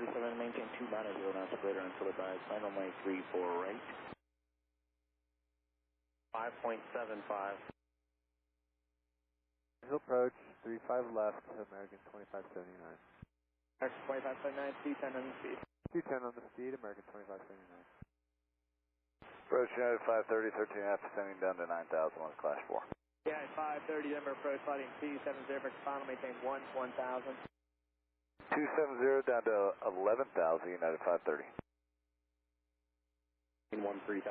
37, maintain 2 minus 0 knots greater until advised. Final runway 34 right. 5.75. Visual approach, 35 left, American 2579. American 2579, 210 on the speed. 210 on the speed, American 2579. Approach United 530, 13.5, descending down to 9,000 on class 4. Yeah, 530, Denver approach, sliding 270, final maintain 1,000. 270 down to 11,000, United 530. In 13,000.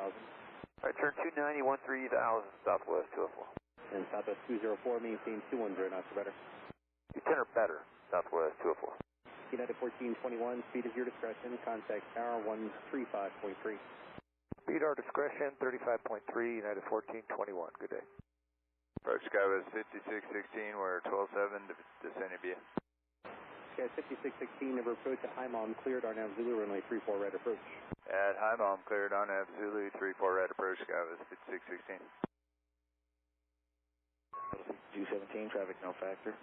Alright, turn 290, 13,000, Southwest 204. And Southwest 204, maintain 210 knots or better. 210 or better, Southwest 204. United 1421, speed is your discretion, contact tower 135.3. Speed our discretion, 35.3, United 1421, good day. Approach Skywest 5616, we're 12-7, descending via. Okay, 5616, number approach at High Mom, cleared Arnav Zulu, runway 34 right approach. At High Mom, cleared Arnav Zulu, 34 right approach, Skywest 5616. 217, traffic no factor.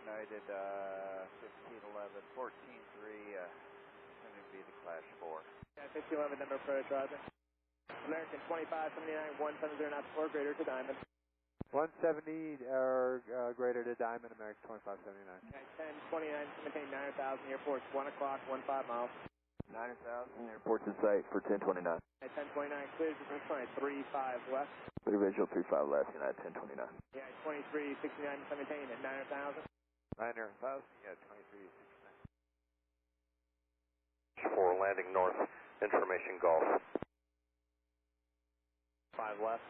United 1511, 14-3, going to be the class 4. Yeah, 1511, number approach, roger. American 2579, 170 knots 4 greater to Diamond. 170 or greater to Diamond, American 2579. Okay, 1029, maintain 9,000, airport's 1 o'clock, 15 miles. 9,000, airport's in sight for 1029. At 1029, clears the runway 35 left. Clear visual 35 left, United 1029. Yeah, 2369, maintain at 9,000. 9,000, yeah, 2369. 4 landing north, information golf. 5 left.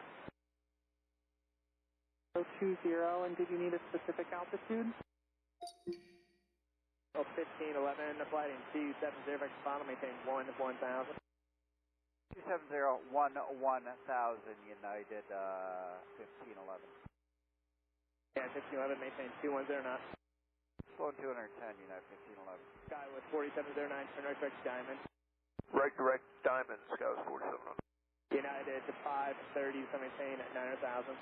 020, and did you need a specific altitude? 1511, flighting 270, final maintain 1,000. 270, 1,000, United 1511. Yeah, 1511, maintain 210 knots. Slow 210, United 1511. Skywest 4709, turn right direct Diamond. Right direct Diamond, Skywest 47. United 530, so maintain at 9,000.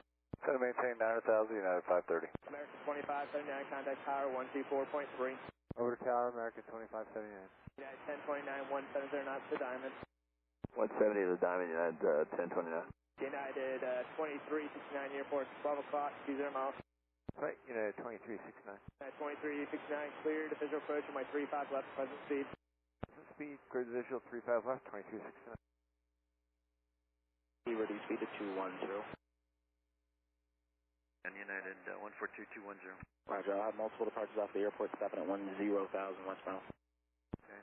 Going to maintain 9,000, United 530. American 2579, contact tower 124.3. Over to tower, American 2579. United 1029, 170 knots to Diamond. 170 to Diamond, United 1029. United 2369, airport 12 o'clock, 20 miles. Right, United 2369. United 2369, cleared, visual approach on my 35 left, present speed. Present speed, clear visual 35 left, 2369. Ready speed to 210. And United 142210. Roger, I'll have multiple departures off the airport stopping at 10,000 westbound. Okay.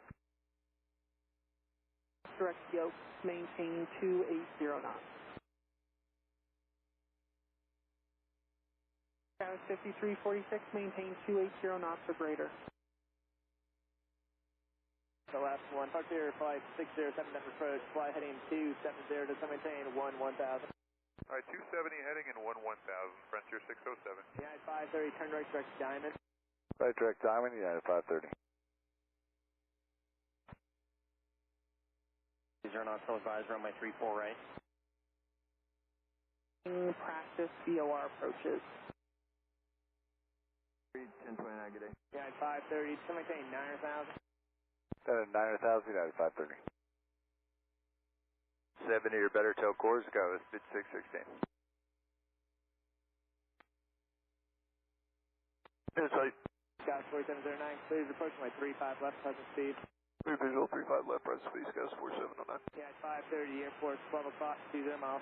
Direct yoke, maintain 280 knots. Skywest 5346, maintain 280 knots or greater. The last one, talk to your flight 607, number approach, fly heading 270 to maintain 1,000. Alright, 270 heading in 11000, Frontier 607. United 530, turn right direct Diamond. Right direct Diamond, United 530. 0 knots, still advised, runway 34 right. Practice VOR approaches. 1029, good day. United 530, to maintain 9,000. 9,000, United 530. 70 or better tail course, Skywest 5616. Insight. Skywest 4709, clears approach my 35 left, present speed. Clear visual 35 left, present speed, Skywest 4709. United 530, airport 12 o'clock, 20 miles.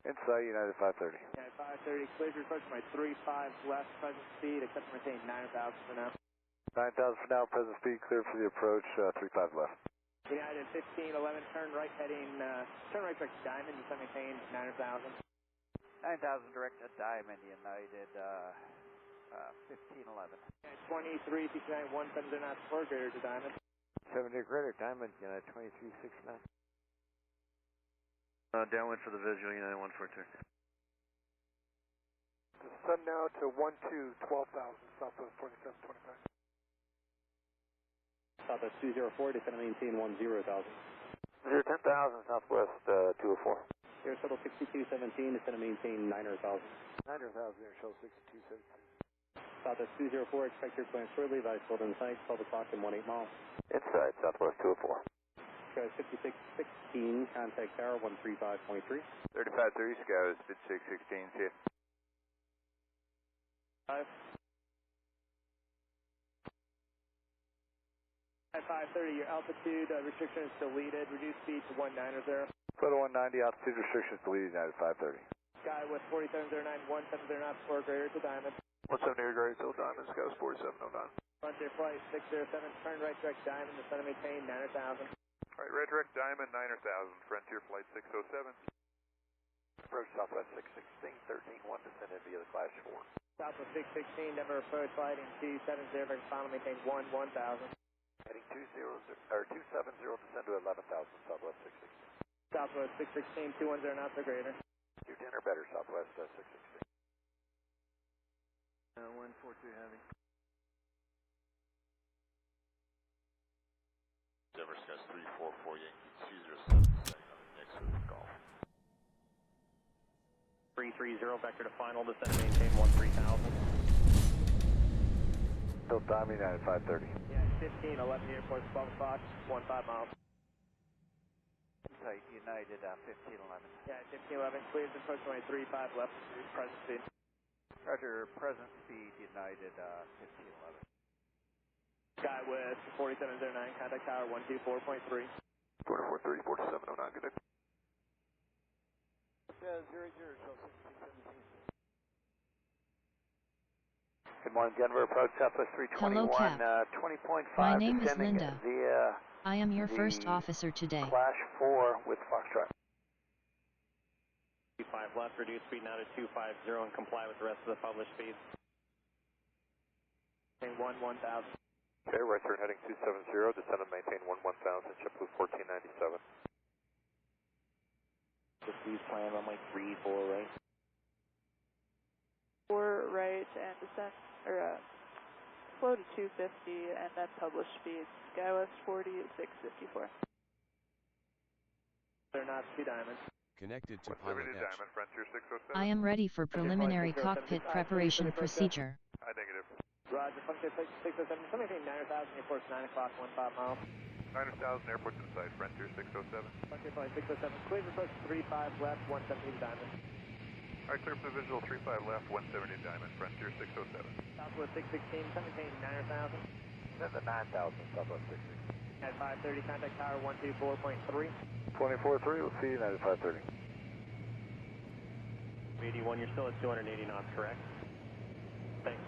Insight, United 530. United 530, clears approach my 35 left, present speed, except to maintain 9,000 for now. 9,000 for now, present speed, clear for the approach, 35 left. United 1511, turn right heading, turn right direct Diamond, you maintain 9,000. 9,000 direct to Diamond, United 1511. United 2369, 170 knots, 4 greater to Diamond. 70 or greater, Diamond, United 2369. Downwind for the visual, United 142. Descend now to 12,000, Southwest 2725. Southwest 204, descend and maintain 10,000. 10,000, Southwest 204. Air Shuttle 6217, descend and maintain 9,000. 9,000, Air Shuttle 6217. Southwest 204, expect your clearance shortly. Advise hold in sight, 12 o'clock and 18 miles. Inside, Southwest 204. Sky 5616, contact tower 135.3. 3530, Sky 5616, see you. 530, your altitude restriction is deleted. Reduce speed to 190. Photo 190, altitude restrictions deleted, United 530. Sky with 4709, 170 knots, 4 greater to Diamond. 170 greater to Diamond, Sky 4709. Frontier flight 607, turn right direct Diamond, descend and maintain 9,000. Right, right direct Diamond, 9,000, Frontier flight 607. Approach Southwest 616, 13-1, descended via the Clash 4. Southwest 616, Denver approach flight in 270, vertical final maintain 1,000. Heading 270, descend to 11,000, Southwest 616. Southwest 616, 210 knots or greater. 210 or better, Southwest 616. 142 heavy. Denver Sky 344 Yankee 207, setting on the next with golf. 330, vector to final, descend and maintain 13,000. Still Diamond, United 530. Yeah, 15, 11 airport, 12 o'clock, 15 miles. Insight United 1511. Yeah, 1511, clears approach runway 35 left, present speed. Roger, present speed United 1511. Sky with 4709, contact tower 124.3. 4430, 4709, good day. Good morning, Denver. Approach Southwest 321. Hello, Cap. 20.5. My name is descending Linda. Via I am your first officer today. Clash 4 with Foxtrot. 25 left, reduce speed now to 250 and comply with the rest of the published speeds. 1,000. Okay, right turn heading 270, descend and maintain 1000, JetBlue 1497. Please plan runway 34 right. 4 right and descend, or slow to 250 and then publish speed. Skywest 4654. They're not 2 diamonds. Connected to pilot X. Diamond, Frontier 607. I am ready for preliminary cockpit preparation procedure. Hi, negative. Roger, Frontier 607, something 9,000, airport's 9 o'clock, 15 miles. 9,000, airport's in sight, Frontier 607. Frontier flight 607, clear approach 35 left, 170 Diamond. Alright, clear for the visual 35 left, 170 Diamond, Frontier 607. Southwest 616, maintain 9,000. Then the 9,000, Southwest 616. At 530, contact tower 124.3. 24-3, we'll see you United 530. 81, you're still at 280 knots, correct? Thanks.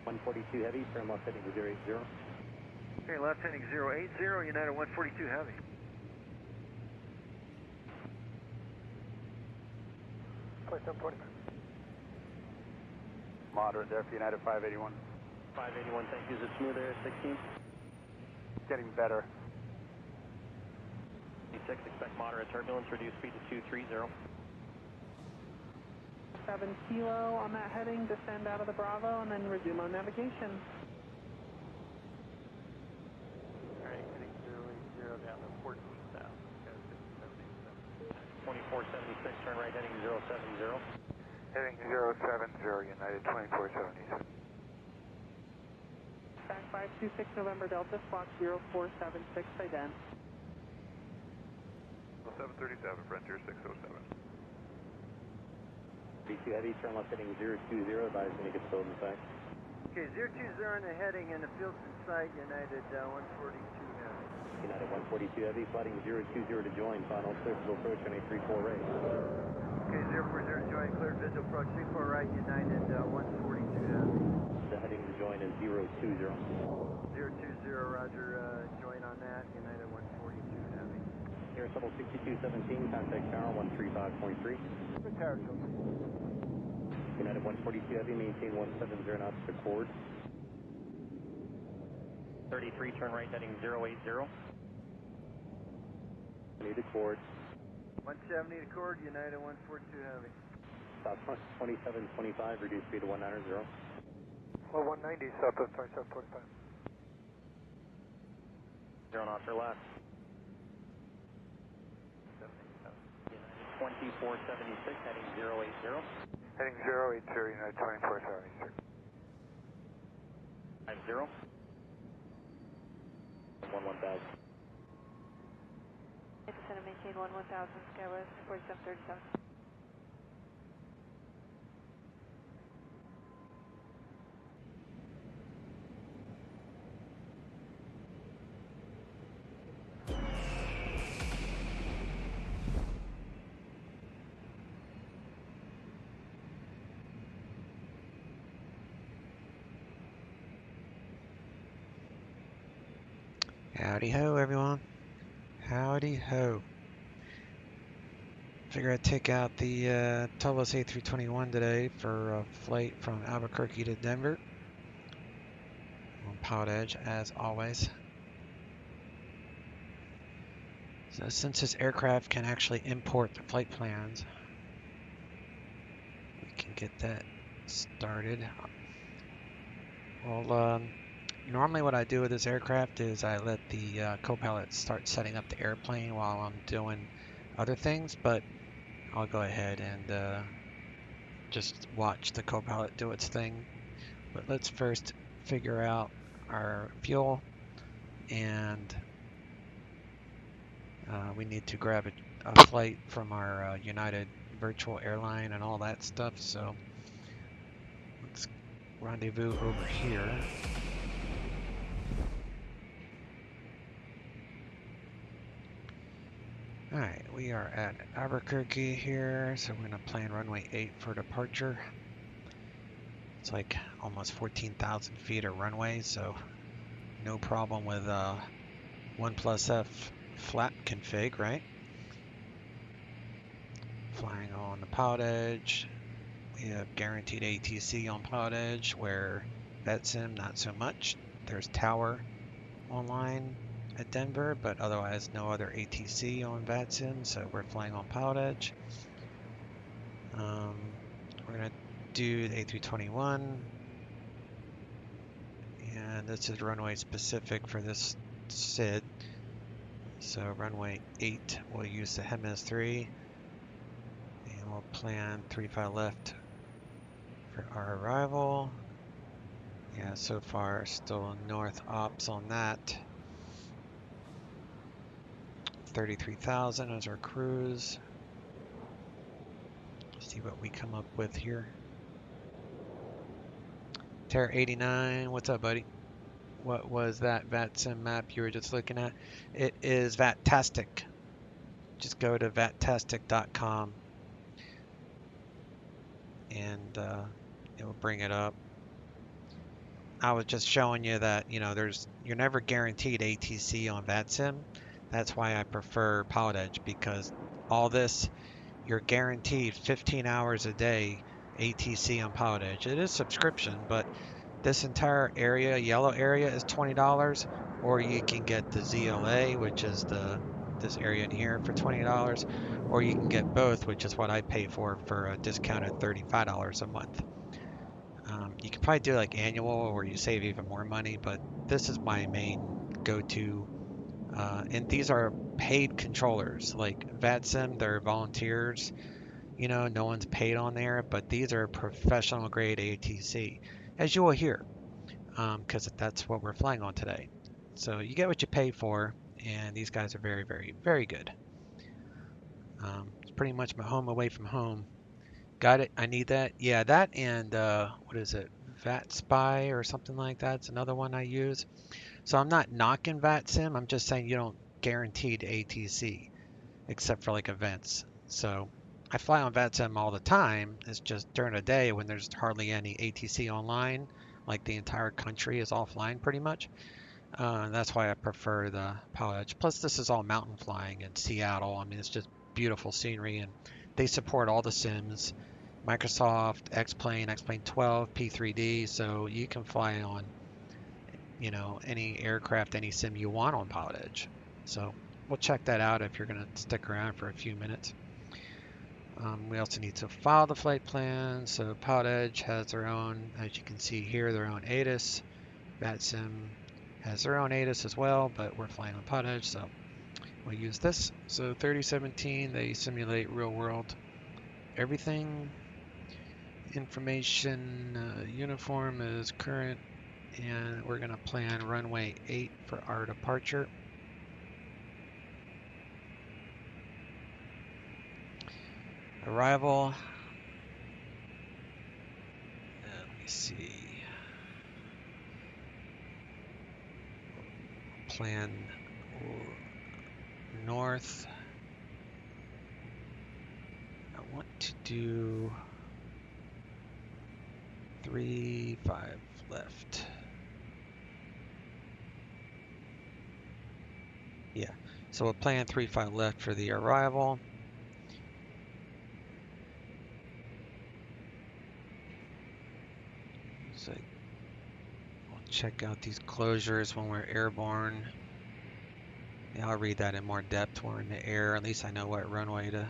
142 heavy, turn left heading 080. Okay, left heading 080, United 142 heavy. Moderate there for United 581. 581, thank you. Is it smooth there at 16? Getting better. 6, expect moderate turbulence, reduce speed to 230. 7 kilo on that heading, descend out of the Bravo and then resume on navigation. Alright, heading 080 down to 14,000. 2476, turn right heading 070. Heading 070, United 2477. Back 526 November Delta, squawk 0476, ident. 737, Frontier 607. 32 heavy, turn left heading 020, advise when you get filled in sight. Okay, 020 in the heading and the field's in sight, United 142 heavy. United 142 heavy, flighting 020 to join, final clear visual approach on A34 right. Okay, 040 join, cleared visual approach 34 right, United 142 heavy. The heading to join is 020. 020, roger, join on that, United 142 heavy. Air Shuttle 6217, contact tower 135.3. United 142 heavy, maintain 170 knots to chord. 33, turn right heading 080. Need to chord. 170 to chord, United 142 heavy. Southwest 2725, reduce speed to 190. Well, 190, Southwest 2725. 0 knots or less. United 2476, heading 080. Heading 080, United 24/7 Eastern. 50. 1000. Descend and maintain 1000, Skywest 4737. Howdy ho, everyone. Howdy ho. Figure I'd take out the Toliss A321 today for a flight from Albuquerque to Denver. On Powered Edge, as always. So since this aircraft can actually import the flight plans, we can get that started. Well, normally what I do with this aircraft is I let the co-pilot start setting up the airplane while I'm doing other things, but I'll go ahead and just watch the co-pilot do its thing. But let's first figure out our fuel, and we need to grab a flight from our United virtual airline and all that stuff, so let's rendezvous over here. Alright, we are at Albuquerque here, so we're going to plan runway 8 for departure. It's like almost 14,000 feet of runway, so no problem with 1+F flap config, right? Flying on the Powered Edge. We have guaranteed ATC on Powered Edge, where VetSim not so much. There's Tower online at Denver, but otherwise no other ATC on VetSim, so we're flying on Powered Edge. We're going to do the A321, and this is runway specific for this SID. So runway 8, we'll use the HEMS 3, and we'll plan 35 left for our arrival. Yeah, so far still north ops on that. 33,000 as our cruise. See what we come up with here. Terra 89, what's up, buddy? What was that VATSIM map you were just looking at? It is VATtastic. Just go to vattastic.com and it will bring it up. I was just showing you that, you know, you're never guaranteed ATC on VATSIM. That's why I prefer Powered Edge, because all this, you're guaranteed 15 hours a day ATC on Powered Edge. It is subscription, but this entire area, yellow area, is $20, or you can get the ZLA, which is this area in here, for $20, or you can get both, which is what I pay for a discounted $35 a month. You can probably do like annual, where you save even more money, but this is my main go-to. And these are paid controllers. Like VATSIM, they're volunteers. You know, no one's paid on there, but these are professional grade ATC, as you will hear, because that's what we're flying on today. So you get what you pay for, and these guys are very, very, very good. It's pretty much my home away from home. Got it. I need that. Yeah, that and what is it? VATSpy or something like that. It's another one I use. So I'm not knocking VATSIM. I'm just saying you don't guaranteed ATC except for like events. So I fly on VATSIM all the time. It's just during the day when there's hardly any ATC online, like the entire country is offline pretty much. And that's why I prefer the Powered Edge. Plus, this is all mountain flying in Seattle. I mean, it's just beautiful scenery, and they support all the sims. Microsoft, X-Plane, X-Plane 12, P3D, so you can fly on, you know, any aircraft, any sim you want on Powered Edge. So we'll check that out if you're going to stick around for a few minutes. We also need to file the flight plan. So Powered Edge has their own, as you can see here, their own ATIS. VATSIM has their own ATIS as well, but we're flying on Powered Edge, so we'll use this. So 3017, they simulate real world everything. Information uniform is current, and we're going to plan runway 8 for our departure. Arrival. Let me see. Plan north. I want to do 35 left. Yeah, so we'll plan 35 left for the arrival. So we'll check out these closures when we're airborne. Yeah, I'll read that in more depth when we're in the air. At least I know what runway to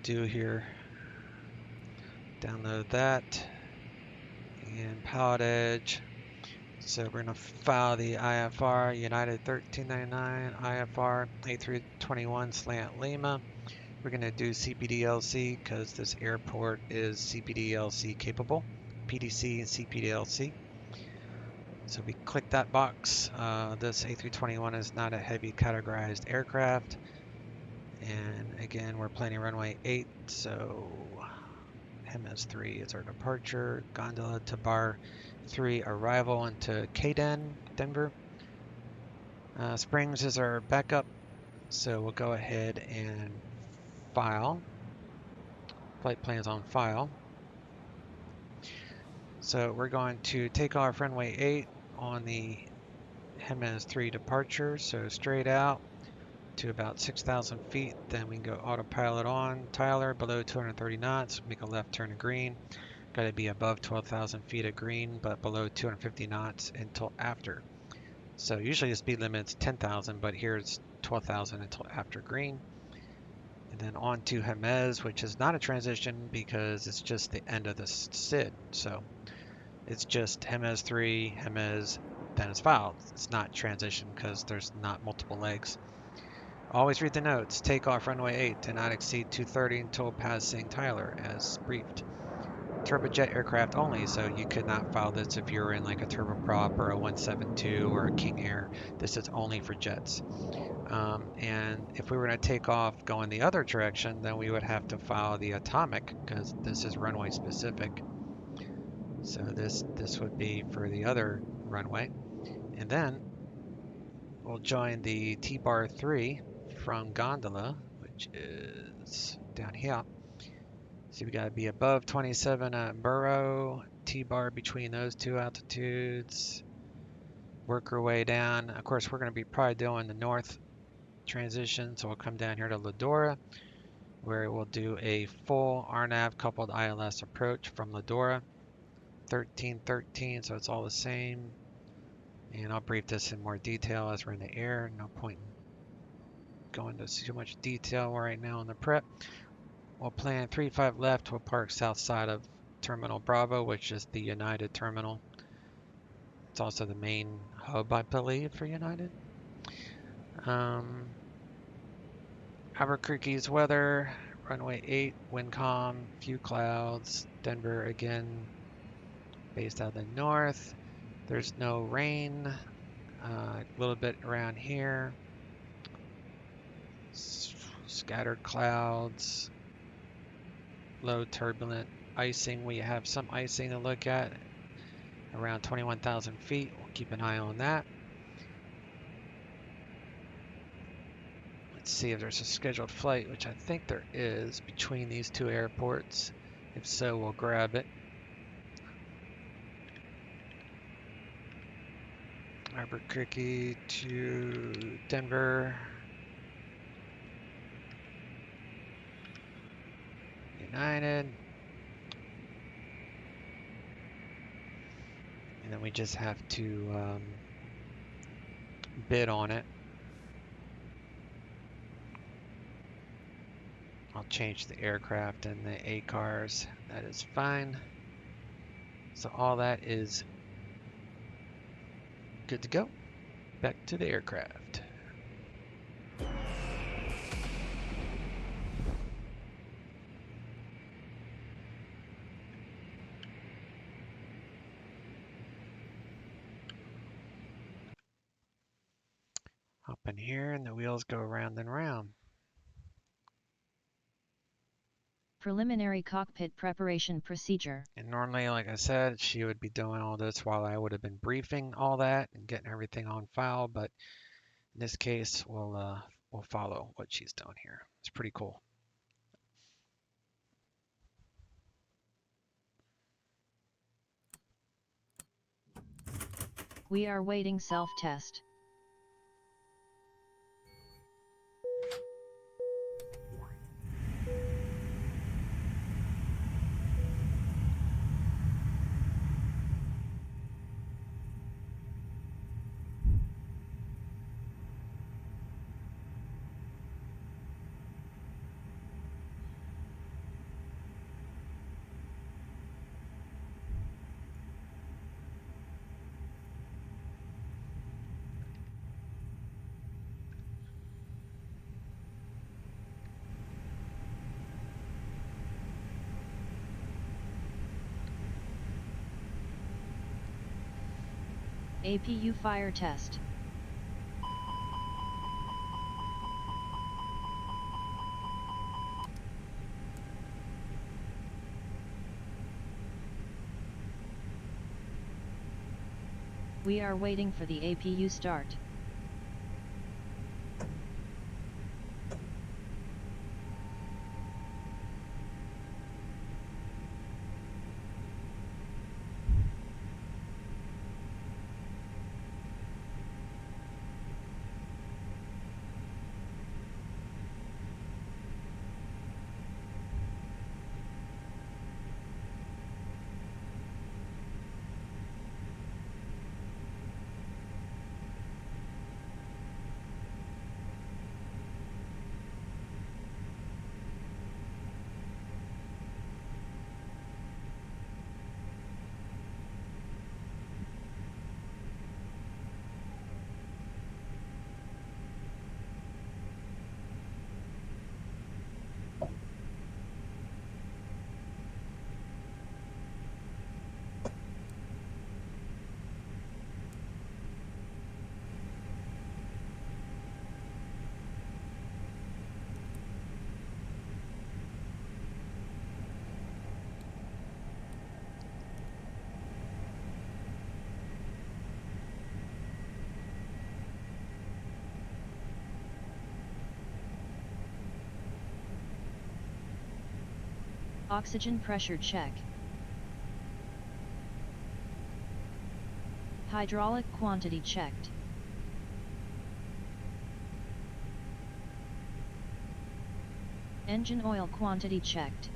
do here. Download that. And pallet edge. So we're going to file the IFR United 1399 IFR A321 slant Lima. We're going to do CPDLC because this airport is CPDLC capable, PDC and CPDLC. So we click that box. This A321 is not a heavy categorized aircraft. And again, we're planning runway 8, so MS3 is our departure. Gondola to bar 3 arrival into KDEN, Denver. Springs is our backup, so we'll go ahead and file. Flight plans on file. So we're going to take off runway 8 on the MS3 departure, so straight out to about 6,000 feet. Then we can go autopilot on. Tyler, below 230 knots, make a left turn to green. Got to be above 12,000 feet of green, but below 250 knots until after. So usually the speed limit's 10,000, but here it's 12,000 until after green. And then on to Jemez, which is not a transition because it's just the end of the SID. So it's just Jemez 3, Jemez, then it's filed. It's not transition because there's not multiple legs. Always read the notes. Take off runway 8 to not exceed 230 until passing Tyler as briefed. Turbojet aircraft only, so you could not file this if you were in like a turboprop or a 172 or a King Air. This is only for jets. And if we were going to take off going the other direction, then we would have to file the atomic because this is runway specific. So this would be for the other runway. And then we'll join the T-bar 3 from Gondola, which is down here. So we got to be above 27 at Burrow, T-bar between those two altitudes. Work our way down. Of course, we're going to be probably doing the north transition, so we'll come down here to Ladora, where we'll do a full RNAV coupled ILS approach from Ladora. 1313, so it's all the same. And I'll brief this in more detail as we're in the air. No point in going into too much detail right now on the prep. We'll plan 35 left. We'll park south side of Terminal Bravo, which is the United terminal. It's also the main hub, I believe, for United. Albuquerque's weather, runway 8, wind calm, few clouds. Denver again, based out of the north. There's no rain. A little bit around here. Scattered clouds. Low turbulent icing. We have some icing to look at around 21,000 feet. We'll keep an eye on that. Let's see if there's a scheduled flight, which I think there is between these two airports. If so, we'll grab it. Albuquerque to Denver. United. And then we just have to bid on it. I'll change the aircraft and the ACARs. That is fine. So all that is good to go. Back to the aircraft. in here and the wheels go round and round. Preliminary cockpit preparation procedure. And normally, like I said, she would be doing all this while I would have been briefing all that and getting everything on file. But in this case, we'll follow what she's doing here. It's pretty cool. We are waiting self-test. APU fire test. We are waiting for the APU start. Oxygen pressure check. Hydraulic quantity checked. Engine oil quantity checked.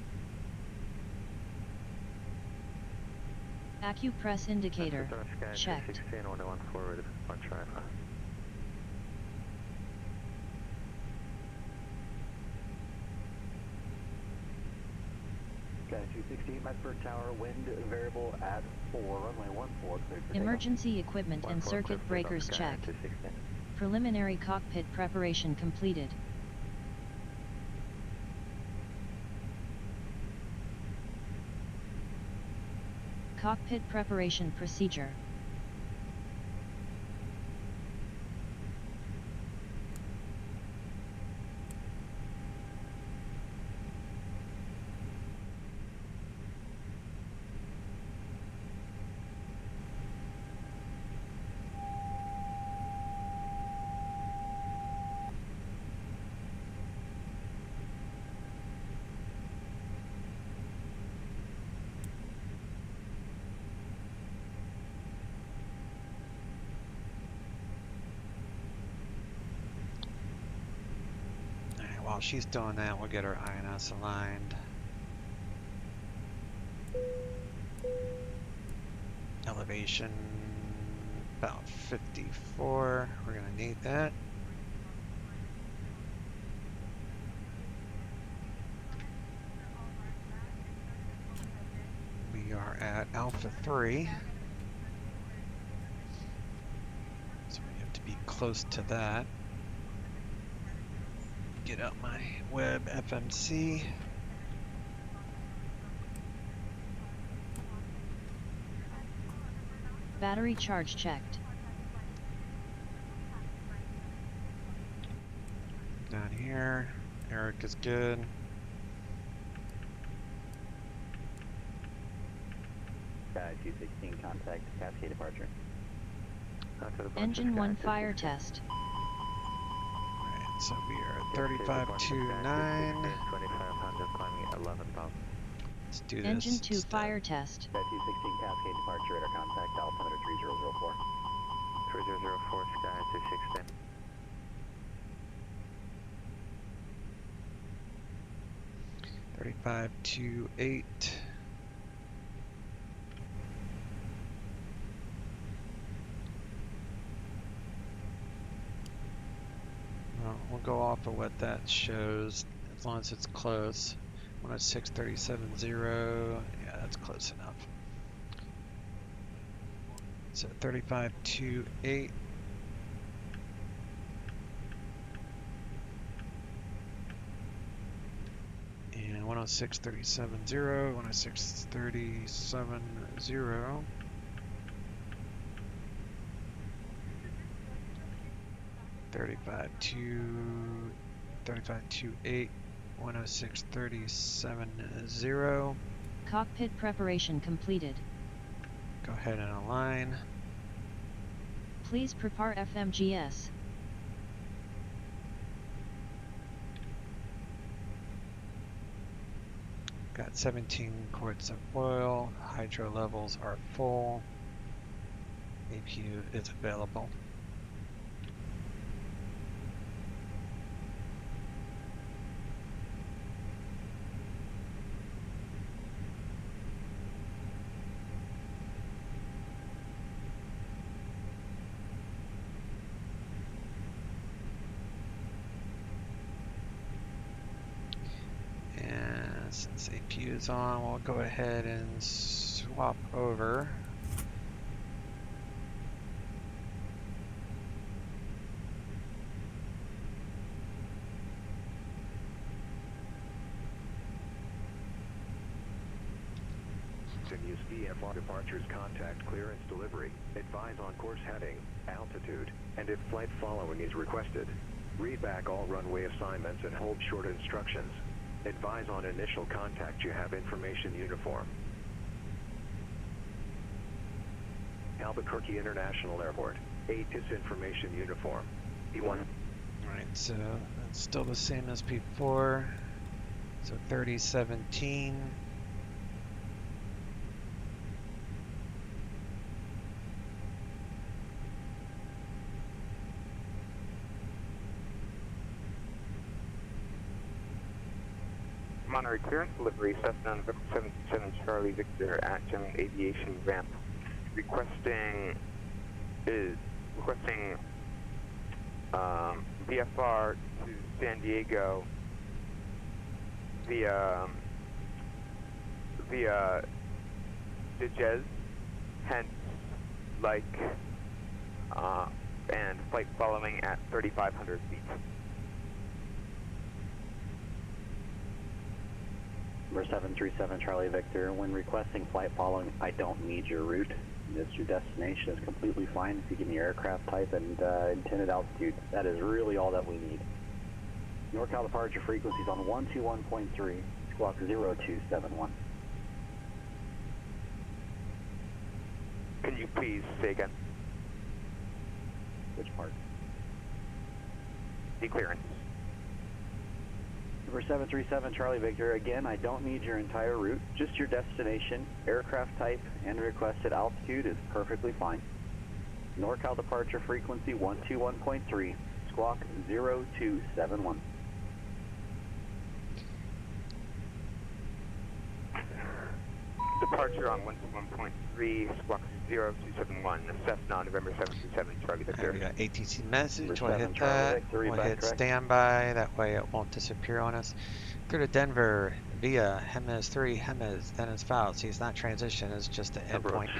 Acupress indicator checked. 16, 101 forward, punch right. Sky 216 miles per tower, wind variable at 4, runway 14, cleared for Emergency equipment and circuit breakers checked. Preliminary cockpit preparation completed. Cockpit preparation procedure. While she's doing that, we'll get her INS aligned. Elevation about 54. We're going to need that. We are at Alpha 3. So we have to be close to that. Get up my web FMC. Battery charge checked. here. Eric is good. Sky 216, contact Cascade departure. Engine 1 fire test. Alright, so we are at 3529. 2500 climbing at 11,000. Let's do this. Engine 2 instead. fire test. Sky 216, Cascade departure, radar contact, altimeter 3004. 3004, Sky 216. Thirty-five two eight. Well, we'll go off of what that shows as long as it's close. 106.37.0. Yeah, that's close enough. So 3528. And 106.37.0. 106.37.0. Thirty-five two eight 106.37.0. Cockpit preparation completed. Go ahead and align. Please prepare FMGS. Got 17 quarts of oil. Hydro levels are full. APU is available. Since APU is on, we'll go ahead and swap over. Use VFR departures, contact clearance delivery, advise on course heading, altitude, and if flight following is requested. Read back all runway assignments and hold short instructions. Advise on initial contact you have information uniform. Albuquerque International Airport, ATIS information uniform. P1. Alright, so that's still the same as before. So 3017. Monterey clearance delivery, Cessna November 77 Charlie Victor at General Aviation ramp. Requesting VFR to San Diego via Digez, hence and flight following at 3,500 feet. Number 737 Charlie Victor, when requesting flight following, I don't need your route. Just your destination is completely fine if you give me your aircraft type and intended altitude. That is really all that we need. NorCal departure frequencies on 121.3, squawk 0271. Can you please say again? Which part? The clearance. Number 737 Charlie Victor, again, I don't need your entire route, just your destination, aircraft type, and requested altitude is perfectly fine. NorCal departure frequency 121.3, squawk 0271. Departure on 121.3, squawk 0271, Cessna November 737 Charlie Victor. There we got ATC message. We'll hit Charlie that. Victor, We'll hit correct. standby. That way it won't disappear on us. Go to Denver via Hemes 3, Hemes, then it's Fouts. He's not transition, it's just an endpoint.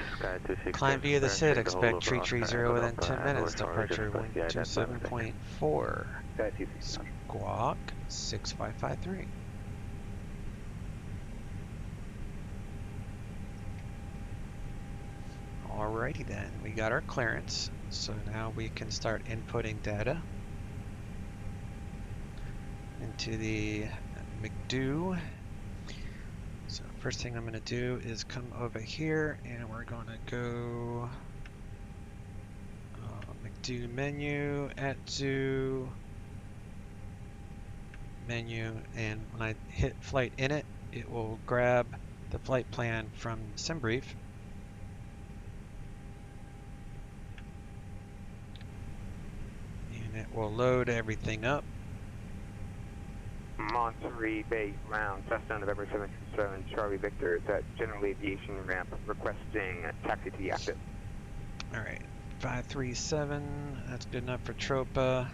Climb via the SID, expect tree 30 within 10 minutes. Departure 127.4. Squawk 6553. Alrighty then, we got our clearance, so now we can start inputting data. into the McDo. So first thing I'm going to do is come over here and we're going to go McDo menu, at zoo, menu, and when I hit flight in it, it will grab the flight plan from SimBrief. And it will load everything up. Monterey Bay ground, Cessna November 737 Charlie Victor. It's at General Aviation ramp, requesting a taxi to the active. Alright, 537, that's good enough for Tropa.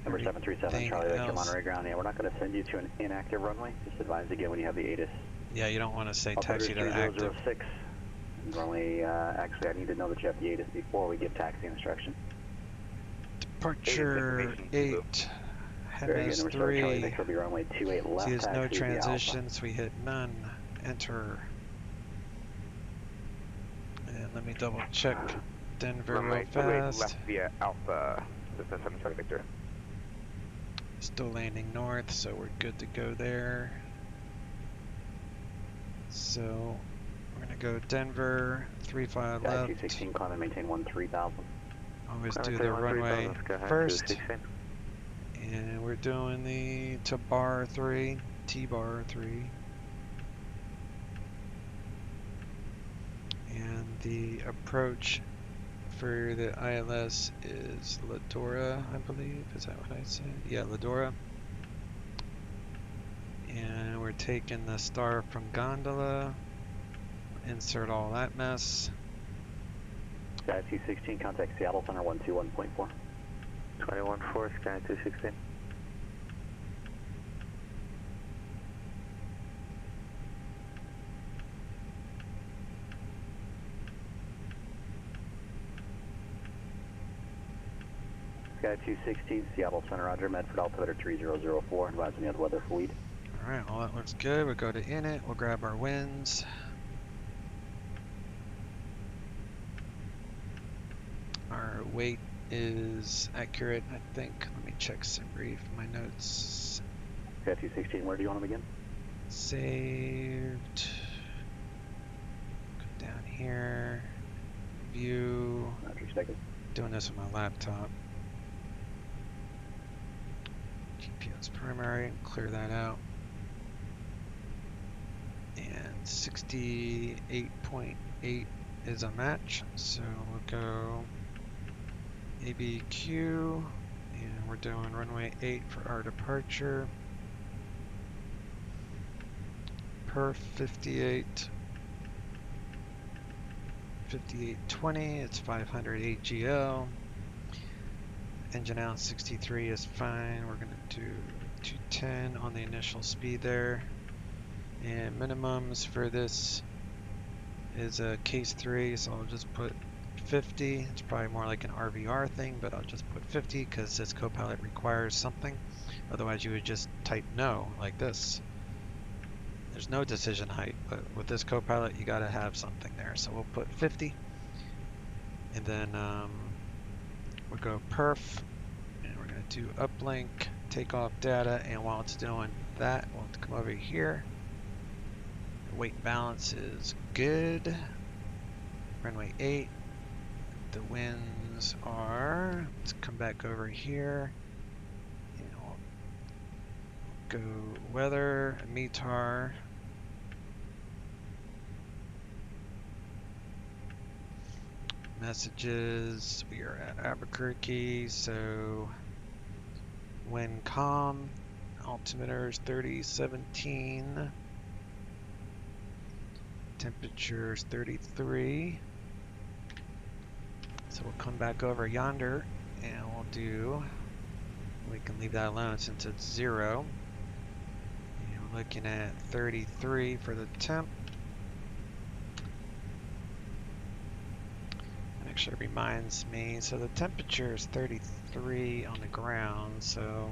Number 737 Charlie Victor, Monterey ground. Yeah, we're not going to send you to an inactive runway. Just advise again when you have the ATIS. Yeah, you don't want to say taxi to the active. 3006. Runway, actually, I need to know that you have the ATIS before we give taxi instruction. Departure 8. MS3. See, there's no transitions. We hit none. Enter. And let me double check Denver real fast. Left via Alpha, Cessna 7 Charlie Victor. Still landing north, so we're good to go there. So we're gonna go Denver, 35 left. 216, climb and maintain 13,000. Always do the runway first. And we're doing the T-bar 3. And the approach for the ILS is Ladora, I believe. Is that what I said? Yeah, Ladora. And we're taking the star from Gondola. Insert all that mess. Sky 216, contact Seattle Center 121.4. 21-4, Sky 216. Sky 216, Seattle Center, Roger, Medford altimeter 3004, advising you of the weather for weed. Alright, well that looks good. We'll go to init, we'll grab our winds. Our weight is accurate, I think. Let me check SimBrief, my notes. Sky 216, where do you want to begin? Saved. Go down here. View. Doing this with my laptop. GPS primary, clear that out. And 68.8 is a match, so we'll go ABQ, and we're doing runway 8 for our departure. Perf 5820, it's 500 AGL. Engine out 63 is fine. We're going to do 210 on the initial speed there. And minimums for this is a case 3, so I'll just put 50. It's probably more like an RVR thing, but I'll just put 50 because this Copilot requires something. Otherwise you would just type no, like this. There's no decision height, but with this Copilot you gotta have something there. So we'll put 50. And then we'll go perf, and we're gonna do uplink, takeoff data, and while it's doing that, we'll have to come over here. Weight and balance is good. Runway 8. The winds are, let's come back over here. And we'll go weather, METAR. Messages, we are at Albuquerque, so wind calm, altimeter is 3017. Temperature is 33. So we'll come back over yonder and we'll do, we can leave that alone since it's 0. And we're looking at 33 for the temp. It actually reminds me, so the temperature is 33 on the ground, so.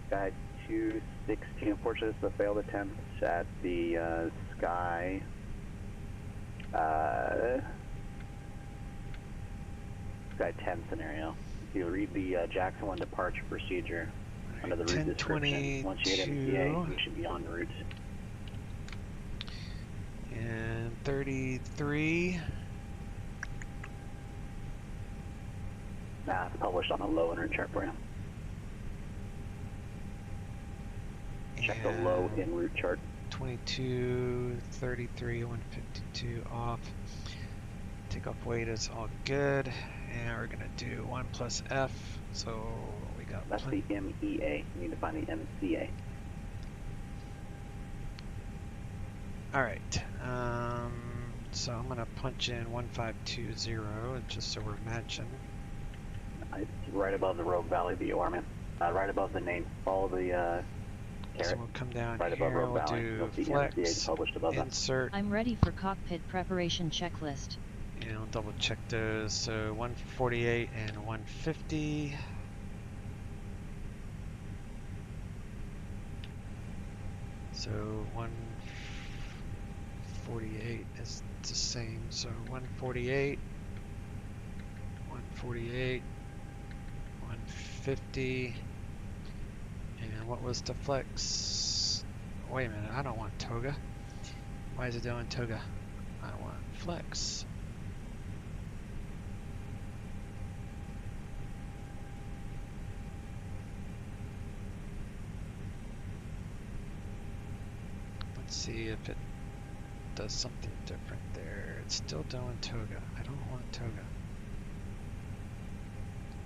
Sky 216, unfortunately this is a failed attempt at the Sky Sky 10 scenario. you read the Jackson 1 departure procedure under the route description. Once you hit MTA, you should be en route. And 33. It's published on the low en route chart for you. Check the low en route chart. 22, 33, 152 off. Takeoff weight is all good. And we're going to do 1 plus F. So we got That's the MEA. You need to find the MCA. Alright. So I'm going to punch in 1520 just so we're matching. It's right above the Rogue Valley VOR, man. Right above the name. Follow the so we'll come down right here, above Rogue we'll Valley. do flex, insert. I'm ready for cockpit preparation checklist. And I'll double check those. So 148 and 150. So 148 is the same. So 148, 148, 150. And what was the flex? Wait a minute, I don't want toga. Why is it doing toga? I want flex. Let's see if it does something different there. It's still doing toga. I don't want toga.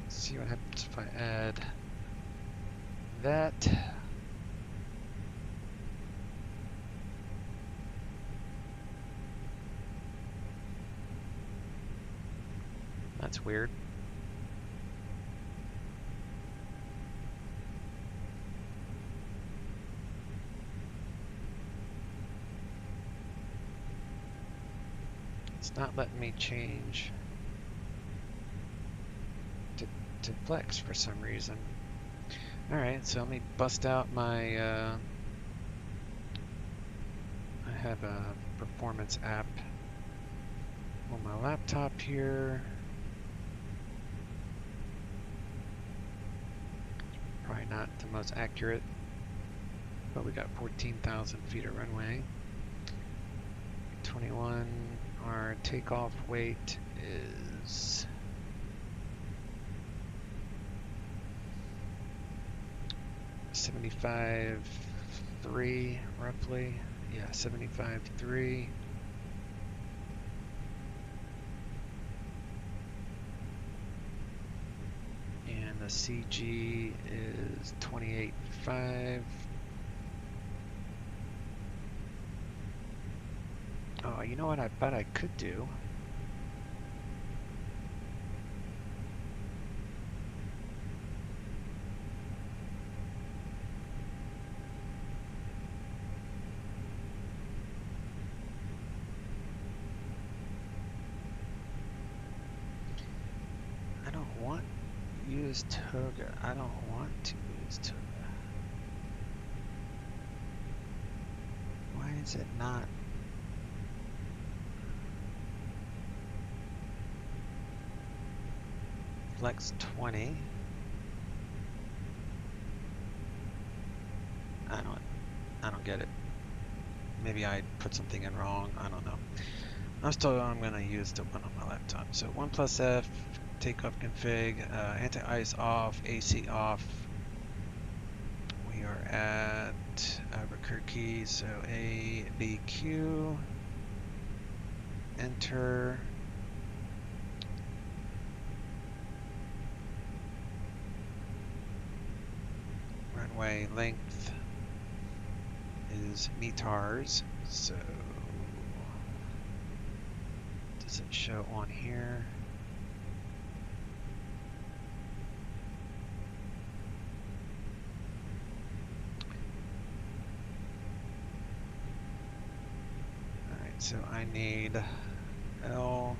Let's see what happens if I add that. That's weird. It's not letting me change to flex for some reason. Alright, so let me bust out my I have a performance app on my laptop here. Probably not the most accurate, but we got 14,000 feet of runway. 21, our takeoff weight is 75.3 roughly. Yeah, 75.3. And the CG is 28.5. Oh, you know what I bet I could do? I don't want to use toga. I don't want to use toga. Why is it not? Flex 20. I don't get it. Maybe I put something in wrong. I don't know. I'm gonna use the one on my laptop. So 1 plus F, takeoff config, anti-ice off, AC off. We are at Albuquerque, so ABQ. Enter. Runway length is meters, so does it show on here? Alright, so I need L.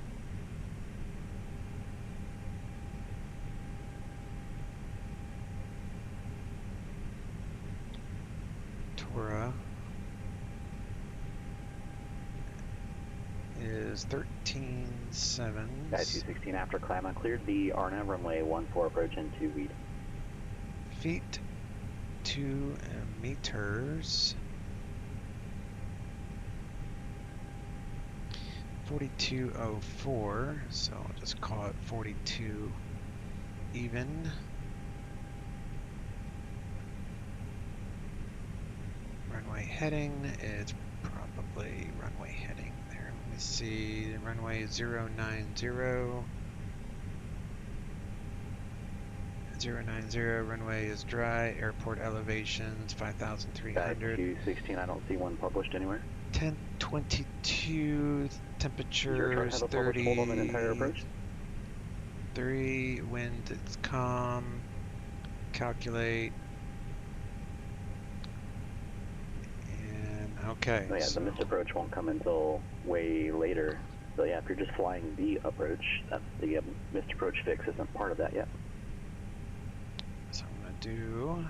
is 13.7. Guy 216 after climb uncleared the RNAV runway 14 approach into lead. Feet 2 meters. 4204, so I'll just call it 42 even. Runway heading is probably runway heading there. Let me see, runway 090. 090, runway is dry, airport elevations 5,300. 216, I don't see one published anywhere. 1022, temperatures 33, wind is calm, calculate, and okay. Oh yeah, the missed approach won't come until way later. So yeah, if you're just flying the approach, that's the missed approach fix isn't part of that yet. So I'm going to do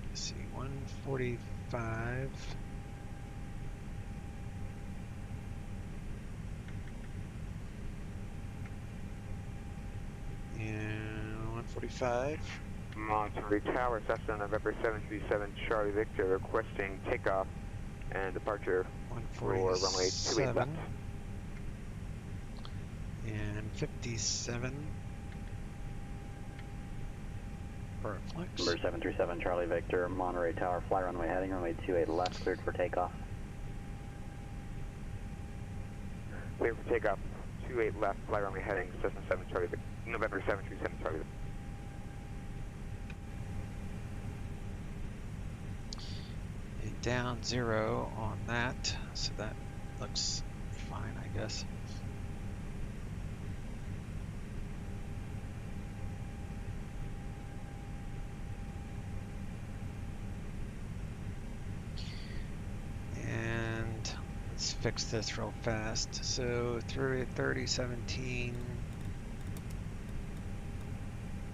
let's see, 145. And 145. Monterey Tower, Cessna November 737 Charlie Victor requesting takeoff and departure for runway 28 left. And 57 for a flex. Number 737 Charlie Victor, Monterey Tower, fly runway heading, runway 28 left, cleared for takeoff. Clear for takeoff, 28 left, fly runway heading, Cessna 7 Charlie Victor, November 737 Charlie Victor. Down 0 on that, so that looks fine, I guess. And let's fix this real fast. So through 3017.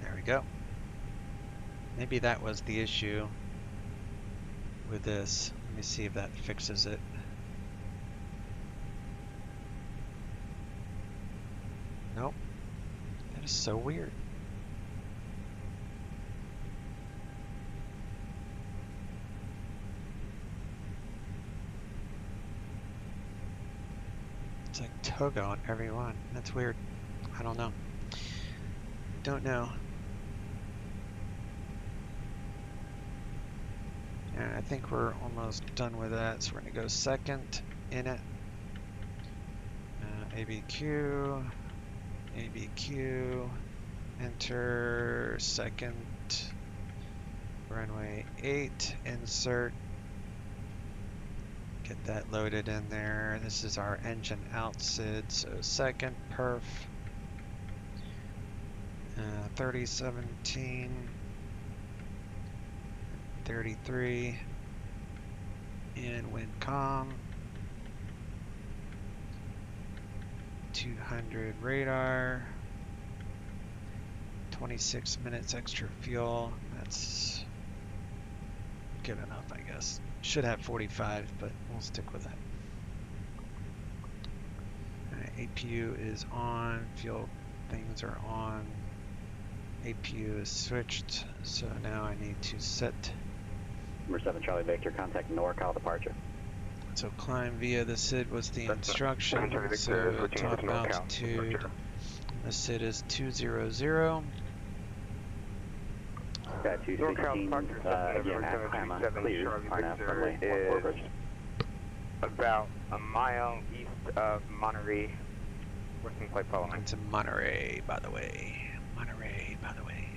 There we go. Maybe that was the issue with this. Let me see if that fixes it. Nope. That is so weird. It's like Toga on every one. That's weird. I don't know. Don't know. And I think we're almost done with that, so we're going to go second in it. ABQ, ABQ, enter second, runway 8, insert, get that loaded in there. This is our engine out SID, so second perf, 3017. 33 in wind calm, 200 radar, 26 minutes extra fuel. That's good enough, I guess. Should have 45, but we'll stick with that. APU is on, fuel things are on, APU is switched, so now I need to set Number 7 Charlie Victor, contact NorCal departure. So climb via the SID was the instruction, so top altitude, the SID is 200. Got 216, again at Klama, clear, RNAV runway 14 approach. About a mile east of Monterey, working flight following. Into Monterey, by the way. Monterey, by the way.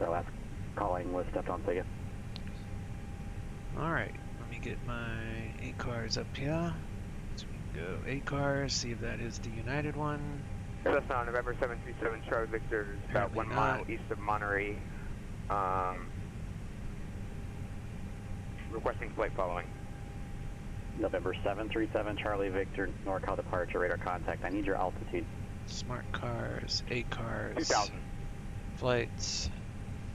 So last calling was stepped on ticket. Alright, let me get my ACARS up here. So we can go ACARS, see if that is the United one. Cessna November 737 Charlie Victor, about 1 mile east of Monterey. Requesting flight following. November 737 Charlie Victor, NorCal departure, radar contact. I need your altitude. Smart cars, ACARS. 2000. Flights.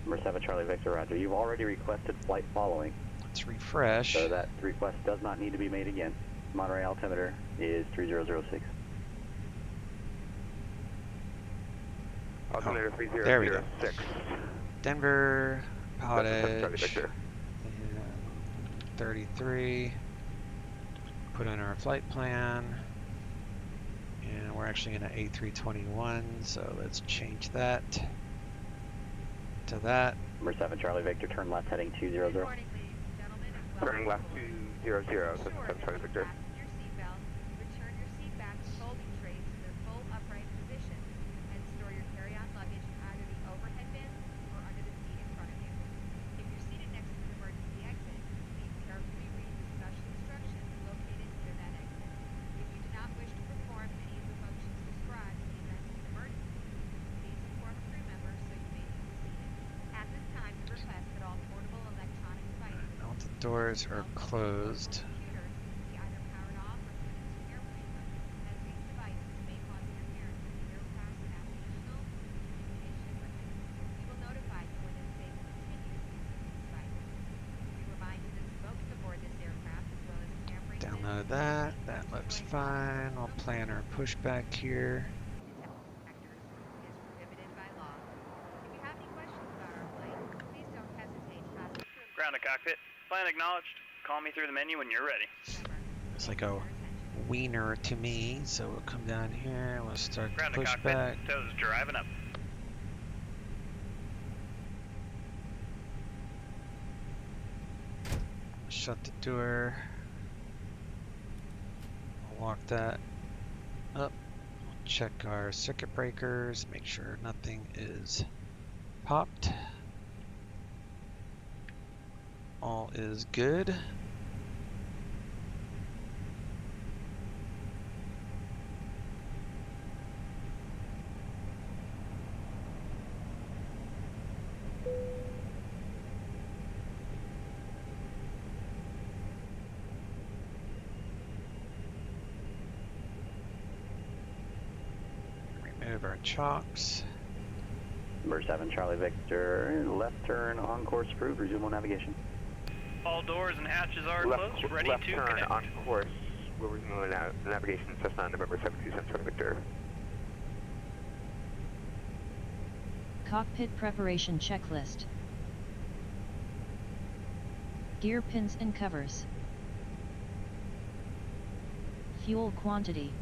Number 7 Charlie Victor, roger. You've already requested flight following. Let's refresh. So that request does not need to be made again. Monterey altimeter is 3006. Altimeter 3006. There we go. Denver, pilotage, 33. Put in our flight plan. And we're actually in an A321, so let's change that to that. Number 7 Charlie Victor, turn left heading 200. Turning left 200, 7 Charlie Victor. Doors are closed. Download that. That looks fine. I'll plan our pushback here. Ground to cockpit. Plan acknowledged. Call me through the menu when you're ready. It's like a wiener to me, so we'll come down here. We'll start the Ground to pushback. cockpit. Toes driving up. Shut the door. I'll lock that up. Check our circuit breakers. Make sure nothing is popped. All is good. Remove our chocks. Number 7 Charlie Victor, left turn on course approved, resume on navigation. All doors and hatches are closed, ready left to turn connect. on course. We'll resume navigation, Cessna November 727 Charlie Victor. Cockpit preparation checklist. Gear pins and covers. Fuel quantity.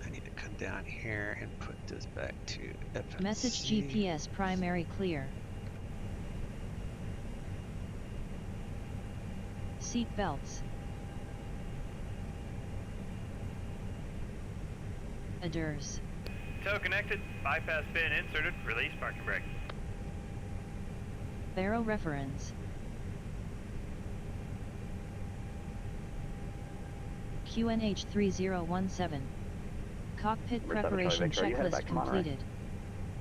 I need to come down here and put this back to FMC. Message GPS primary clear. Seat belts. ADIRS. Tow connected, bypass pin inserted, release parking brake. Baro reference. QNH 3017. Cockpit preparation checklist completed.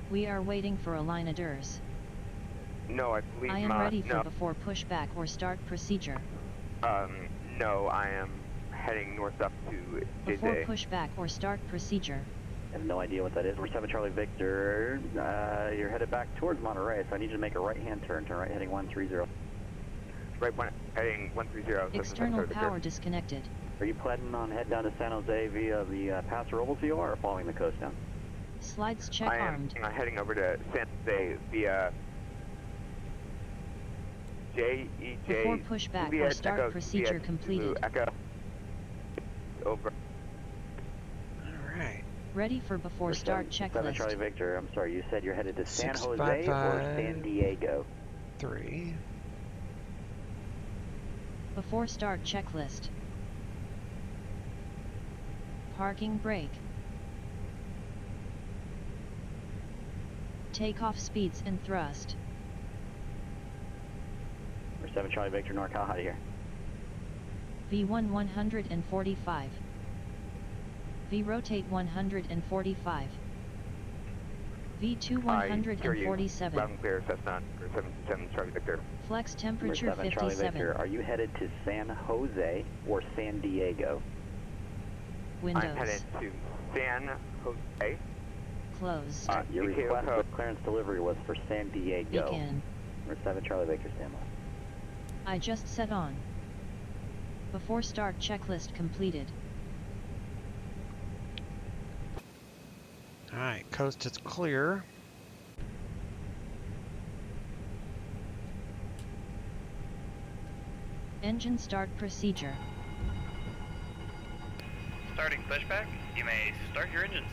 We are waiting for a line ADIRS. No, I believe I am ready for before pushback or start procedure. No, I am heading north up to Before pushback or start procedure. I have no idea what that is. We're 7 Charlie Victor. You're headed back towards Monterey, so I need you to make a right-hand turn. Turn right heading 130. Right, heading 130. External power disconnected. Are you planning on head down to San Jose via the Paso Robles you are, or following the coast down? Slides check armed. I'm heading over to San Jose via JEJ. Before pushback or start procedure completed. Echo. Over. Alright. Ready for before start checklist. 7 Charlie Victor, I'm sorry, you said you're headed to San Jose 655, or San Diego? 3. Before start checklist. Parking brake. Takeoff speeds and thrust. We're 7 Charlie Victor, NorCal, how do you hear? V1 145. V rotate 145. V2 147. Loud and clear, Cessna 727 Charlie Victor. Flex temperature 7 Charlie 57. Victor, are you headed to San Jose or San Diego? Windows. I'm headed to San Jose. closed. Your request for clearance delivery was for San Diego. Begin. We're 7 Charlie Victor, stand by. I just set on. Before start checklist completed. Alright, coast is clear. Engine start procedure. Starting pushback, you may start your engines.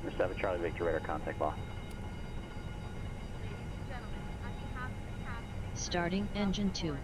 We're 7 Charlie Victor, radar contact law. Starting engine 2.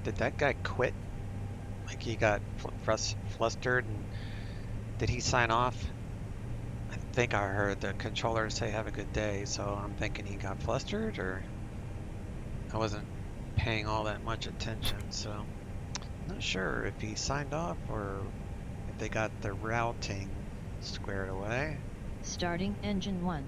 Did that guy quit? Like he got flustered, and did he sign off? I think I heard the controller say have a good day, so I'm thinking he got flustered, or I wasn't paying all that much attention, so I'm not sure if he signed off or if they got the routing squared away. Starting engine 1.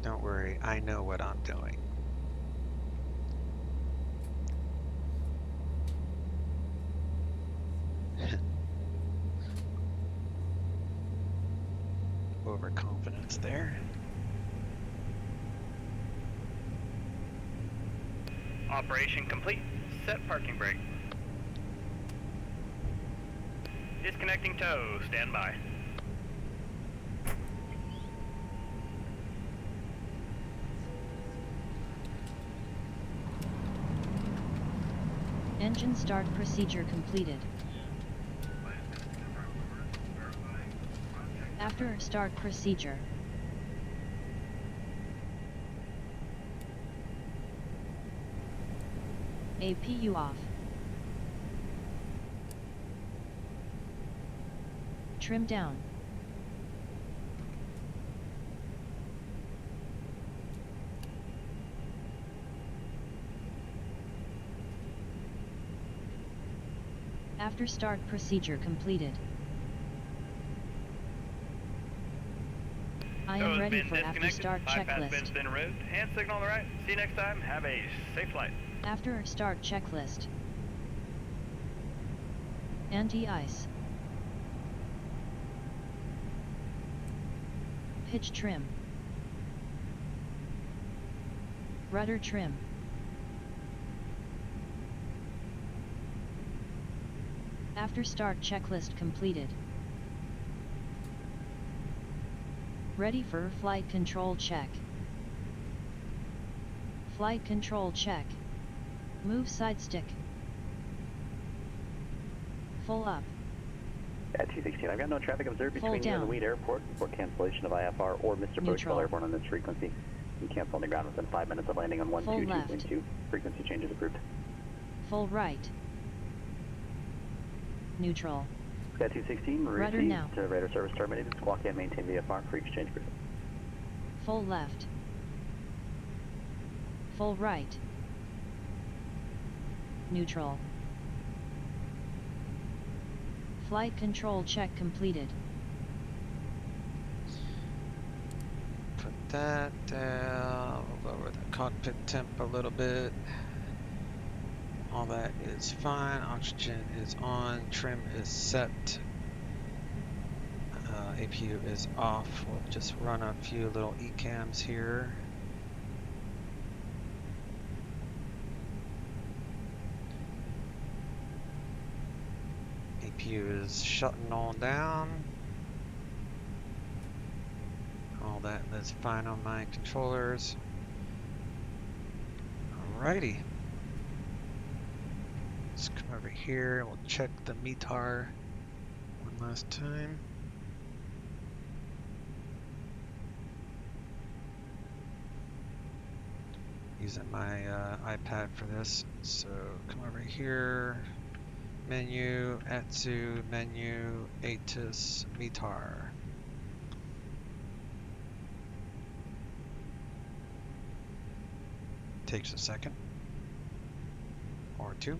Don't worry, I know what I'm doing. Overconfidence there. Operation complete. Set parking brake. Disconnecting tow. Stand by. Engine start procedure completed. After start procedure. APU off. Trim down. After start procedure completed. I am ready for after start checklist. Bypass bin road and signal on the right. See you next time. Have a safe flight. After start checklist. Anti-ice. Pitch trim. Rudder trim. After start checklist completed. Ready for flight control check. Flight control check. Move side stick. Full up. At 216, I've got no traffic observed between you and the Wheat Airport for cancellation of IFR or Mr. Approach while airborne on this frequency. You cancel on the ground within 5 minutes of landing on 122.2. Frequency changes approved. Full right. Neutral. At 216, rudder now. To radar service terminated. Squawk and maintain VFR for exchange group. Full left. Full right. Neutral. Flight control check completed. Put that down, lower the cockpit temp a little bit. All that is fine. Oxygen is on. Trim is set. APU is off. We'll just run a few little ECAMs here. APU is shutting on down. All that is fine on my controllers. Alrighty. Let's come over here and we'll check the METAR one last time. using my iPad for this. So come over here, menu, Atsu, menu, ATIS, METAR. Takes a second or two.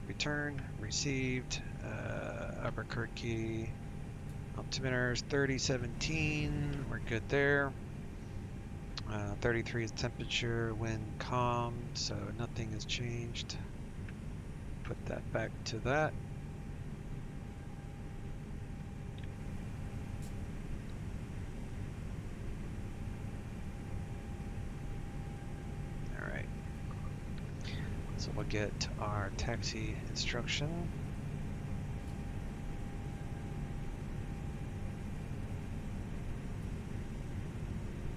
Return, received, Albuquerque, altimeters 3017, we're good there. 33 is temperature, wind calm, so nothing has changed. Put that back to that. Alright. So we'll get our taxi instruction.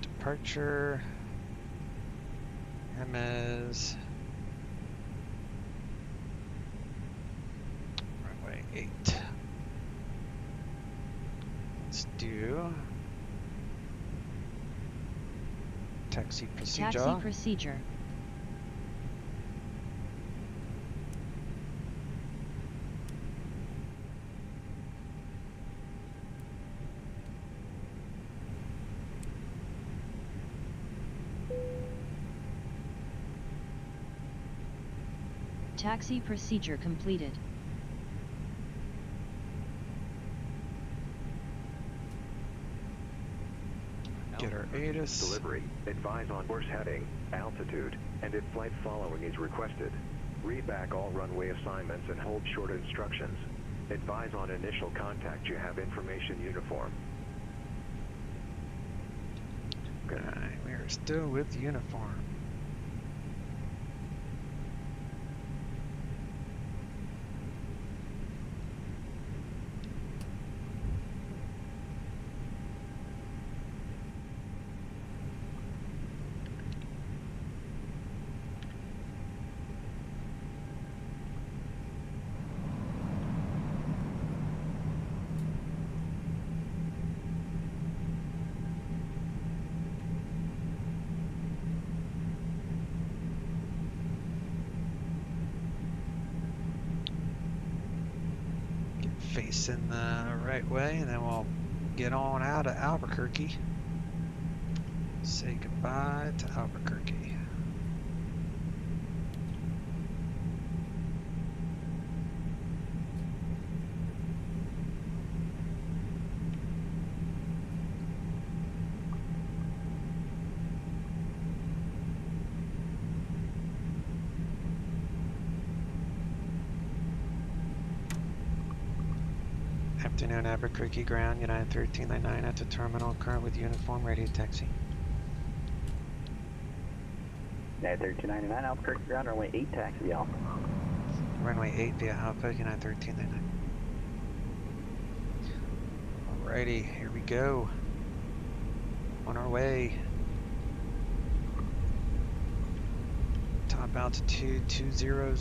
Departure, Hermes, runway 8. Let's do taxi procedure. Taxi procedure. Taxi procedure completed. Get our ATIS. Delivery. Advise on course heading, altitude, and if flight following is requested. Read back all runway assignments and hold short instructions. Advise on initial contact you have information uniform. Alright, we are still with uniform. Facing the right way, and then we'll get on out of Albuquerque. Say goodbye to Albuquerque. Afternoon, Albuquerque ground, United 1399 at the terminal, current with uniform, ready to taxi. United 1399, Albuquerque ground, runway 8, taxi via Alpha. Runway 8 via Alpha, United 1399. Alrighty, here we go. On our way. Top altitude 200.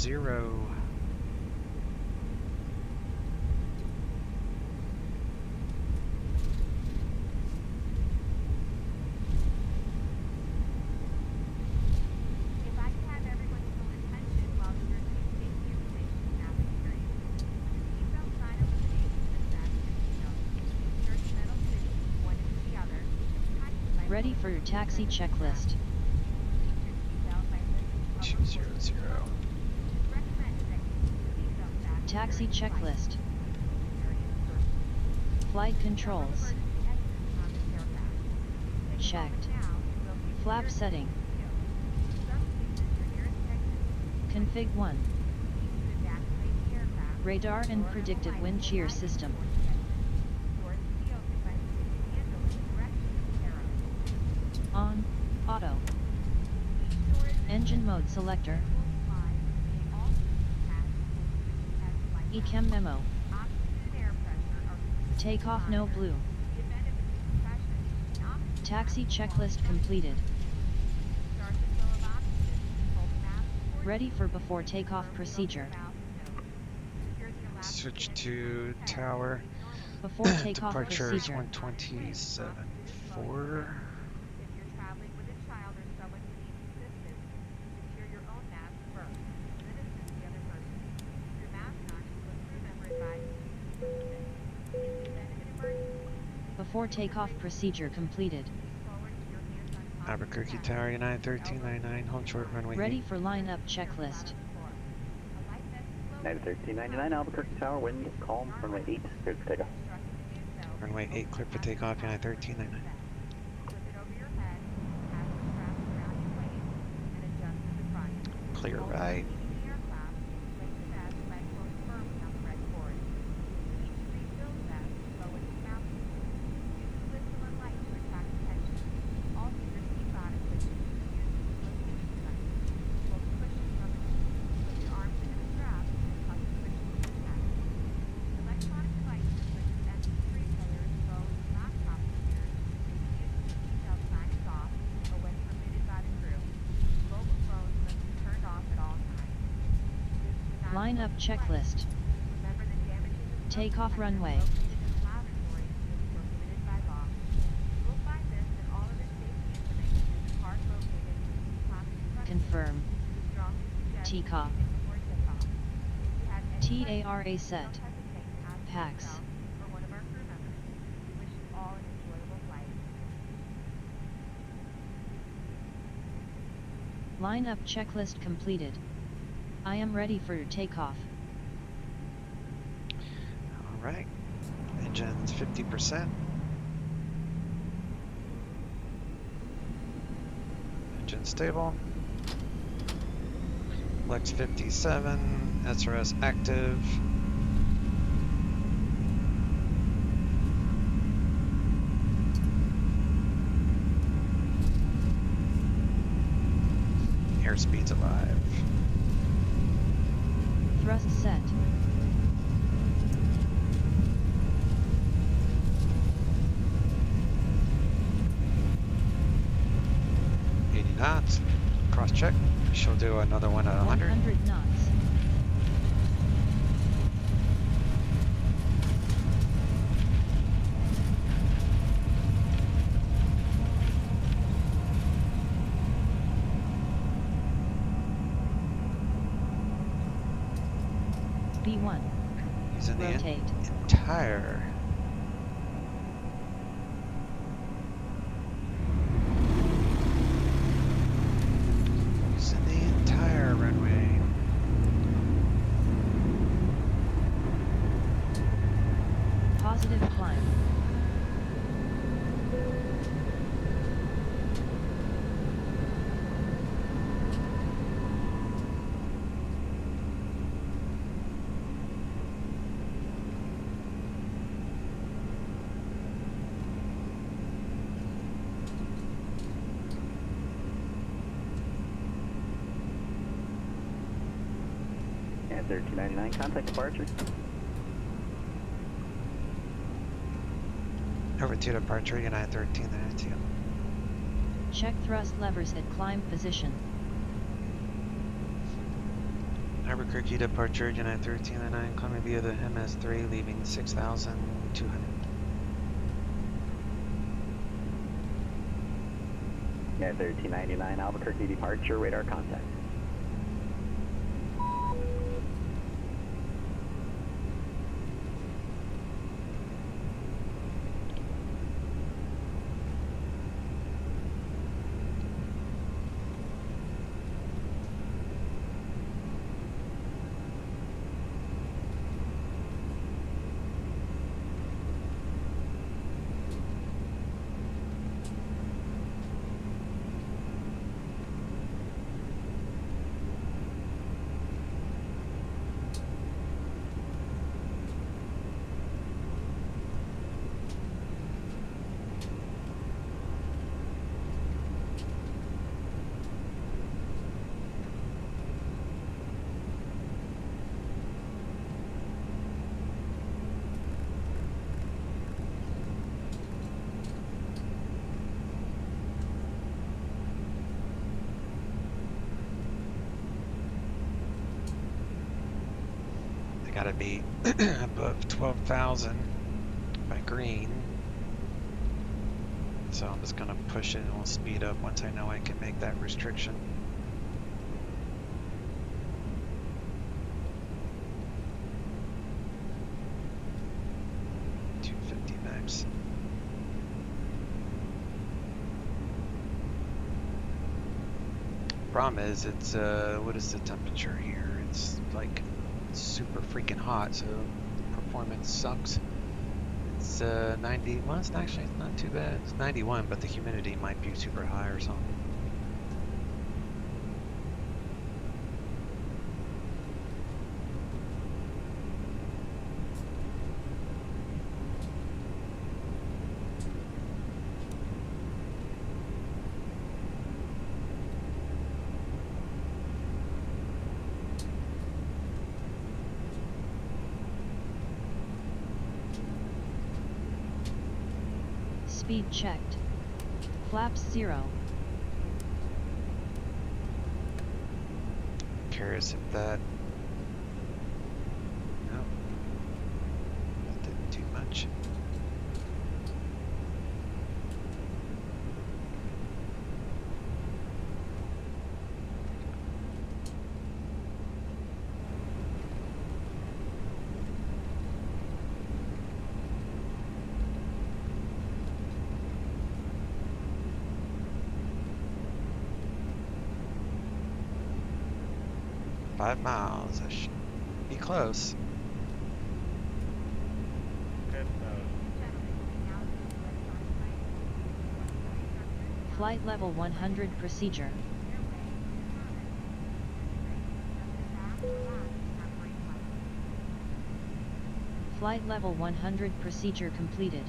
Ready for your taxi checklist. 200. Taxi checklist. Flight controls. Checked. Flap setting. Config 1. Radar and predictive wind shear system. On, auto. Engine mode selector. Echem memo. Takeoff no blue. Taxi checklist completed. Ready for before takeoff procedure. Switch to tower. Before takeoff Departure procedure. 127.4. Before takeoff procedure completed. Albuquerque Tower, United 1399, hold short runway Ready for lineup checklist. United 1399, Albuquerque Tower, wind calm, runway 8, cleared for takeoff. Runway 8, clear for takeoff, United 1399. Clear right. Lineup checklist. Takeoff runway. Confirm. TCOP. TARA set. PAX. Lineup checklist completed. I am ready for takeoff. Alright. Engine's 50%. Engine stable. Lex 57. SRS active. Airspeed's alive. Thrust set. Knots. Cross check. She'll do another one at 100. 100 knots. B1. Using the Rotate. entire. Runway. Positive climb. And 1399, contact departure. Over to departure, United 1392. Check thrust levers at climb position. Albuquerque departure, United 1399, climbing via the MS3, leaving 6,200. United 1399, Albuquerque departure, radar contact. Gotta be above 12,000 by green. So I'm just gonna push it and we'll speed up once I know I can make that restriction. 250 max. Problem is, it's what is the temperature here? It's like super freaking hot, so performance sucks. It's 90. Well, it's actually not too bad. It's 91, but the humidity might be super high or something. Speed checked. Flaps 0. Curious if that. No. That didn't do much. Five miles. I should be close. Flight level 100 procedure. Flight level 100 procedure completed.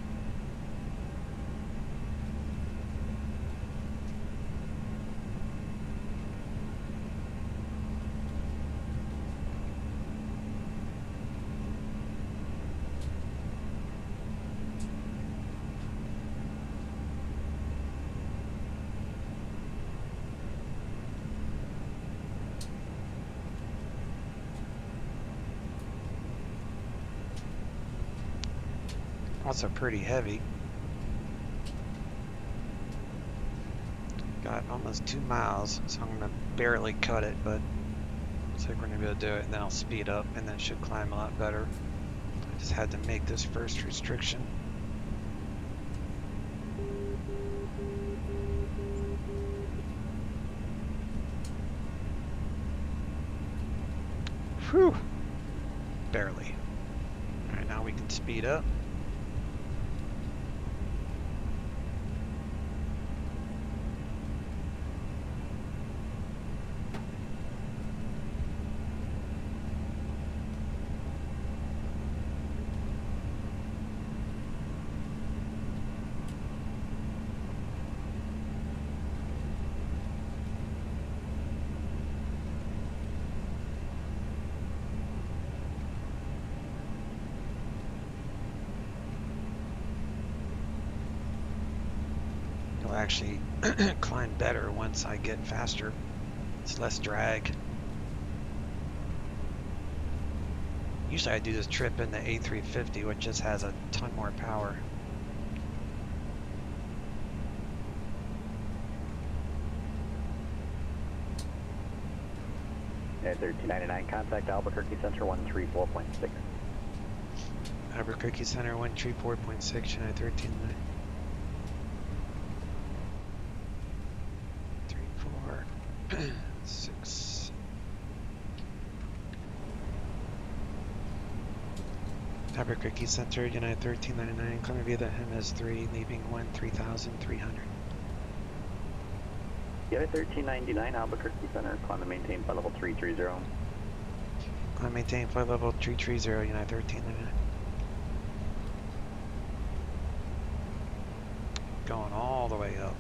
Also pretty heavy. Got almost 2 miles, so I'm gonna barely cut it, but looks like we're gonna be able to do it, and then I'll speed up, and then should climb a lot better. I just had to make this first restriction. Whew! Barely. Alright, now we can speed up. It'll actually climb better once I get faster. It's less drag. Usually I do this trip in the A350, which just has a ton more power. A399, contact Albuquerque Center 134.6. Albuquerque Center 134.6, United 13. 6. Albuquerque Center, United 1399, coming via the MS3, leaving 13,300. United 1399, Albuquerque Center, climb and maintain flight level 330. Climb and maintain flight level 330, United 1399. Going all the way up.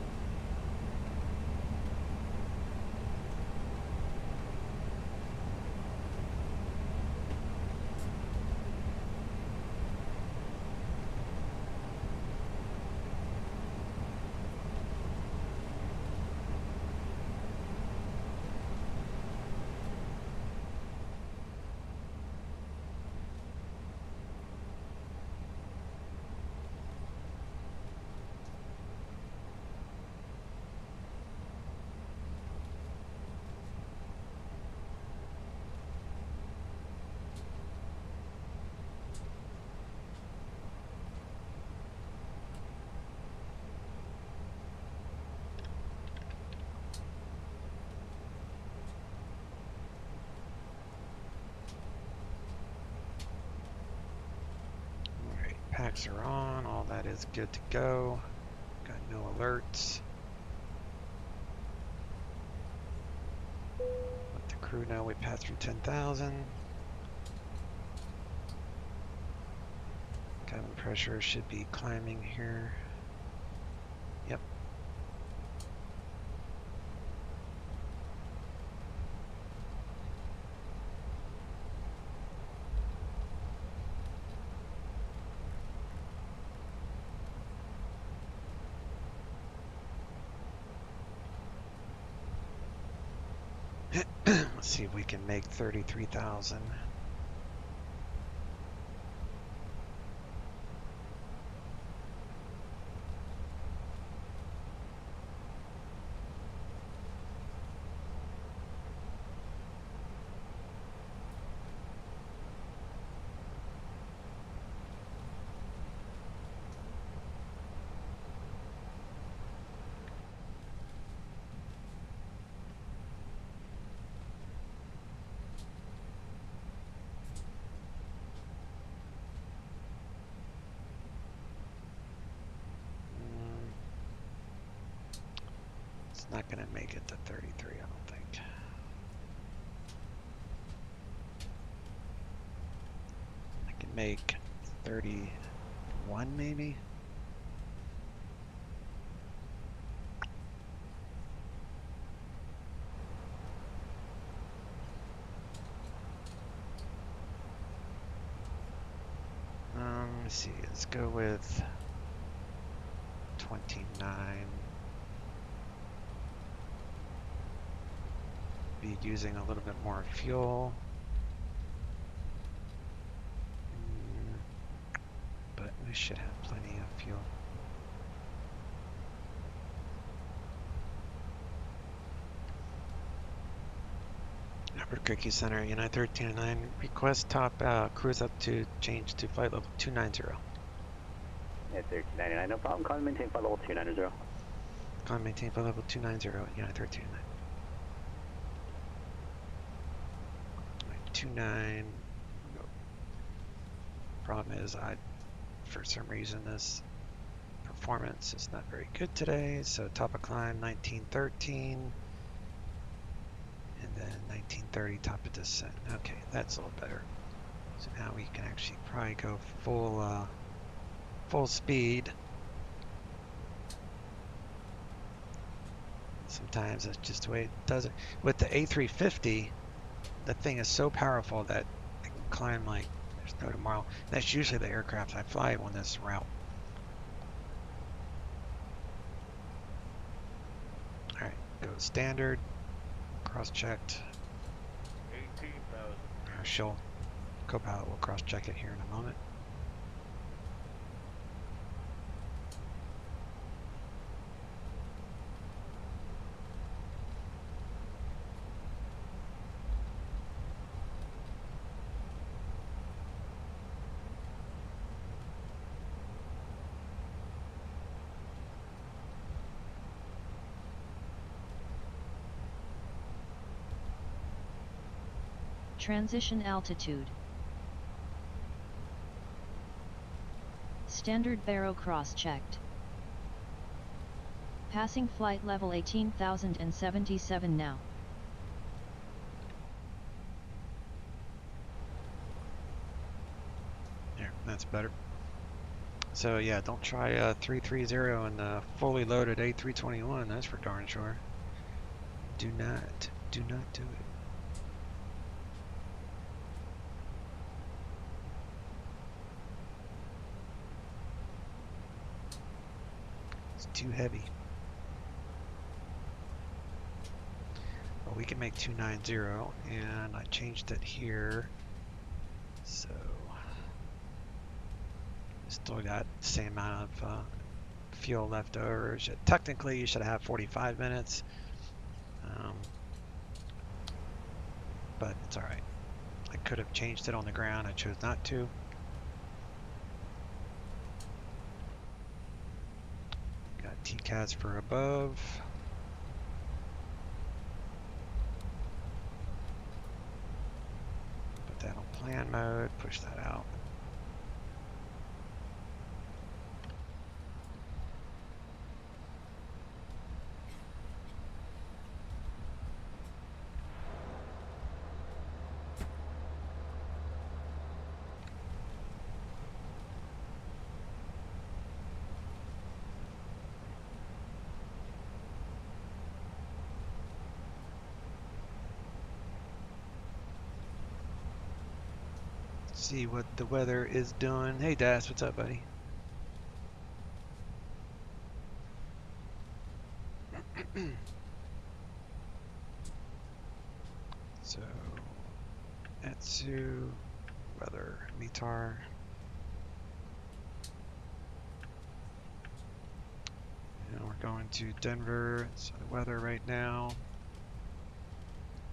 packs are on. All that is good to go. Got no alerts. Let the crew know we passed through 10,000. Cabin pressure should be climbing here. Yep. Let's see if we can make 33,000. Not gonna make it to 33, I don't think. I can make 31 maybe. Let's see, let's go with 29. Be using a little bit more fuel, but we should have plenty of fuel. Albuquerque Center, United 1309, request top cruise up to change to flight level 290. Yeah, 1399, no problem. Call and maintain flight level 290. Call and maintain flight level 290, United 1309. 29. Problem is, for some reason this performance is not very good today. So top of climb 1913, and then 1930 top of descent. Okay, that's a little better. So now we can actually probably go full speed. Sometimes that's just the way it does it. With the A350, the thing is so powerful that it can climb like there's no tomorrow. That's usually the aircraft I fly on this route. Alright, go standard, cross-checked. 18,000. She'll, co-pilot will cross-check it here in a moment. Transition altitude. Standard baro cross-checked. Passing flight level 18,077 now. There, that's better. So yeah, don't try 330 and fully loaded A321, that's for darn sure. Do not do it. Too heavy. Well, we can make 290, and I changed it here, so still got the same amount of fuel left over. Technically, you should have 45 minutes, but it's all right. I could have changed it on the ground. I chose not to. TCAS for above. Put that on plan mode, push that out. see what the weather is doing. Hey Das, what's up, buddy? So, Atsu, weather, METAR. And we're going to Denver. So the weather right now.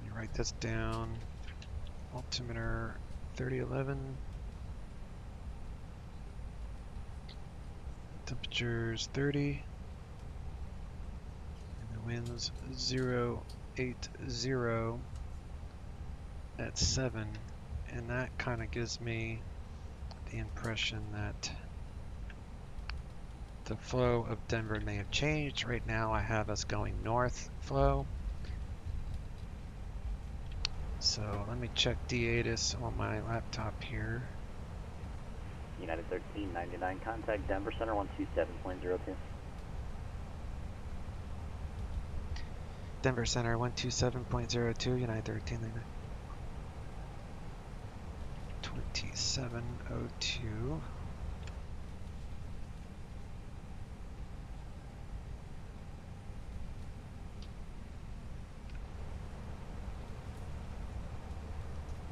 You write this down. Altimeter 3011. Temperatures 30. And the winds 080 at 7. And that kind of gives me the impression that the flow of Denver may have changed. Right now I have us going north flow. So let me check DATIS on my laptop here. United 1399, contact Denver Center 127.02. Denver Center 127.02, United 1399. 2702.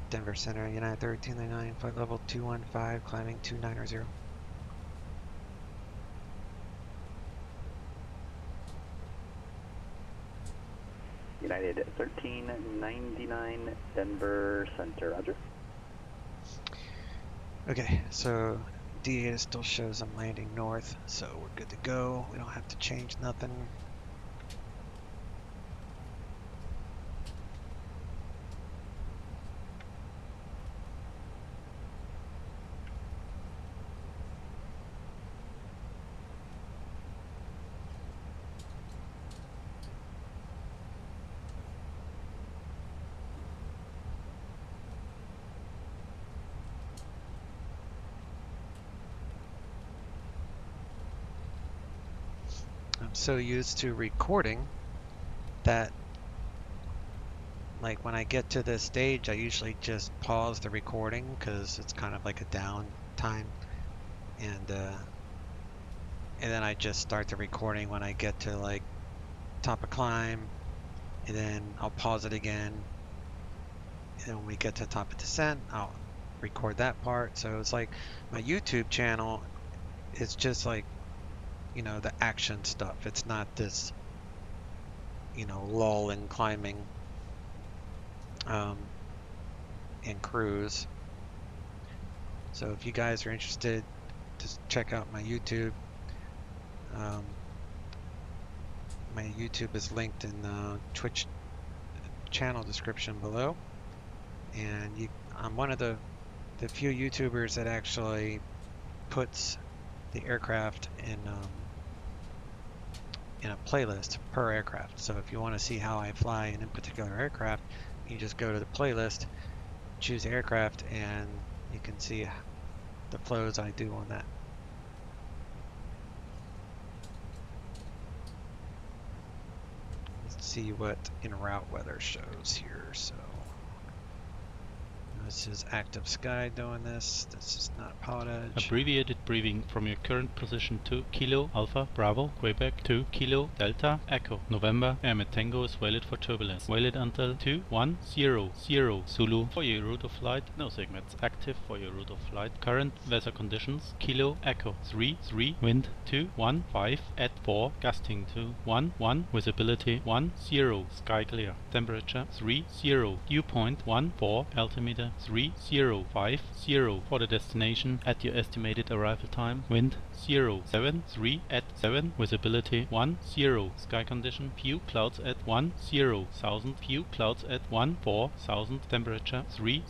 Denver Center, United 1399, flight level 215, climbing 2900. United 1399, Denver Center, roger. Okay, so DATIS still shows I'm landing north, so we're good to go. We don't have to change nothing. I'm so used to recording that like when I get to this stage I usually just pause the recording because it's kind of like a down time, and then I just start the recording when I get to like top of climb, and then I'll pause it again, and then when we get to top of descent I'll record that part. So it's like my YouTube channel is just like, you know, the action stuff. It's not this, you know, lull in climbing and cruise. So if you guys are interested, just check out my YouTube. My YouTube is linked in the Twitch channel description below, and I'm one of the few YouTubers that actually puts the aircraft in a playlist per aircraft. So if you want to see how I fly in a particular aircraft, you just go to the playlist, choose the aircraft, and you can see the flows I do on that. Let's see what en route weather shows here. So this is active sky doing this. This is not poundage. Abbreviated briefing from your current position to Kilo Alpha Bravo Quebec to Kilo Delta Echo November. Airmet Tango is valid for turbulence. Valid until 2100 Zulu. For your route of flight, no segments active for your route of flight. Current weather conditions: Kilo Echo 33, wind 215 at 4, gusting to 11, visibility 10, sky clear. Temperature 30, dew point 14, altimeter 3050 for the destination at your estimated arrival time. Wind 073 at 7, visibility 10, sky condition few clouds at 10,000, few clouds at 14,000, temperature 30,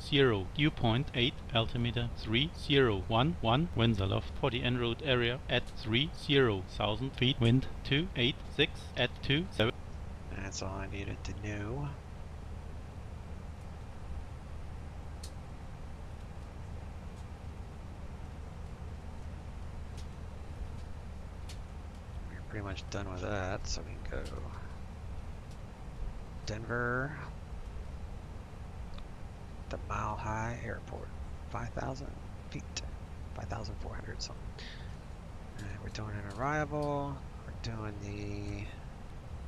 dew point 8, altimeter 3011, winds aloft for the en route area at 30,000 feet, wind 286 at 27. That's all I needed to know. Pretty much done with that, so we can go Denver, the Mile High Airport. 5,000 feet, 5,400 something. Alright, we're doing an arrival. We're doing the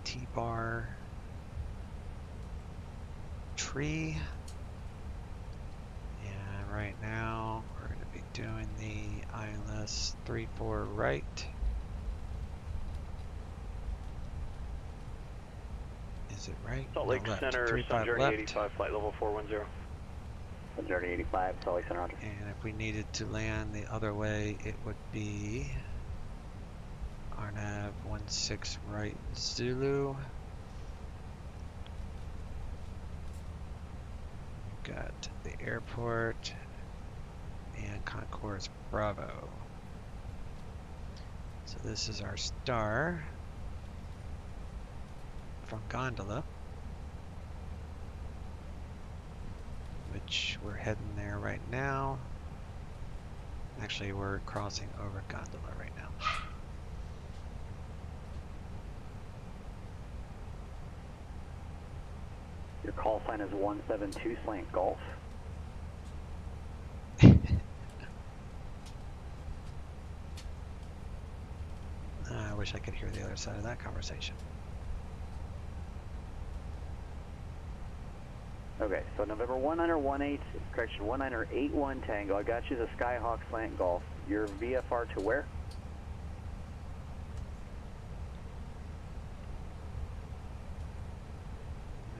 T-bar tree. And right now we're going to be doing the ILS 34 right. Is it right? Salt No, Lake left. Center, 35 Sun left. 85, flight level 410. Sun Journey 85, Salt Lake Center, Roger. And if we needed to land the other way, it would be RNAV 16 right Zulu. We've got the airport and Concourse Bravo. So this is our star from Gondola, which we're heading there right now. Actually, we're crossing over Gondola right now. Your call sign is 172 slant Golf. I wish I could hear the other side of that conversation. Okay, so November 1918, correction, 1981 Tango. I got you the Skyhawk slant Golf. Your VFR to where?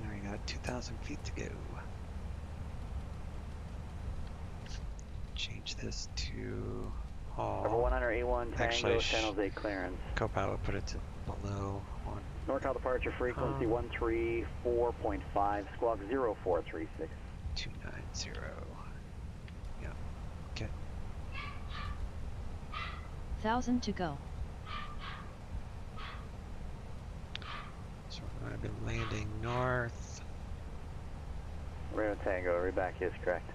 We got 2,000 feet to go. Change this to all. November 1981 Tango, Actually, San Jose clearance. Copilot put it to below on. NorCal departure frequency 134.5, squawk 0436. 290. Yeah. Okay. 1,000 to go. So we're going to be landing north. Reno Tango, read back is correct.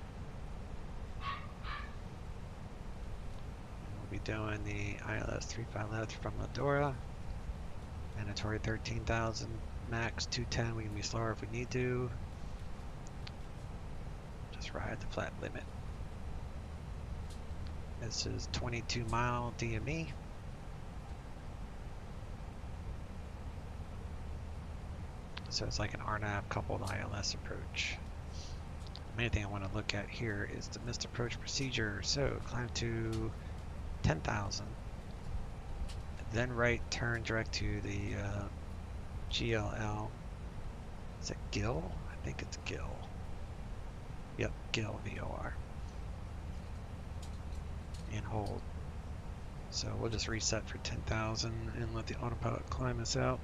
We'll be doing the ILS 35 left from Ladora. Mandatory 13,000, max 210. We can be slower if we need to. Just ride the flat limit. This is 22-mile DME. So it's like an RNAV coupled ILS approach. The main thing I want to look at here is the missed approach procedure. So climb to 10,000. Then right turn direct to the GLL. Is it GIL? I think it's GIL. Yep, GIL VOR. And hold. So we'll just reset for 10,000 and let the autopilot climb us out.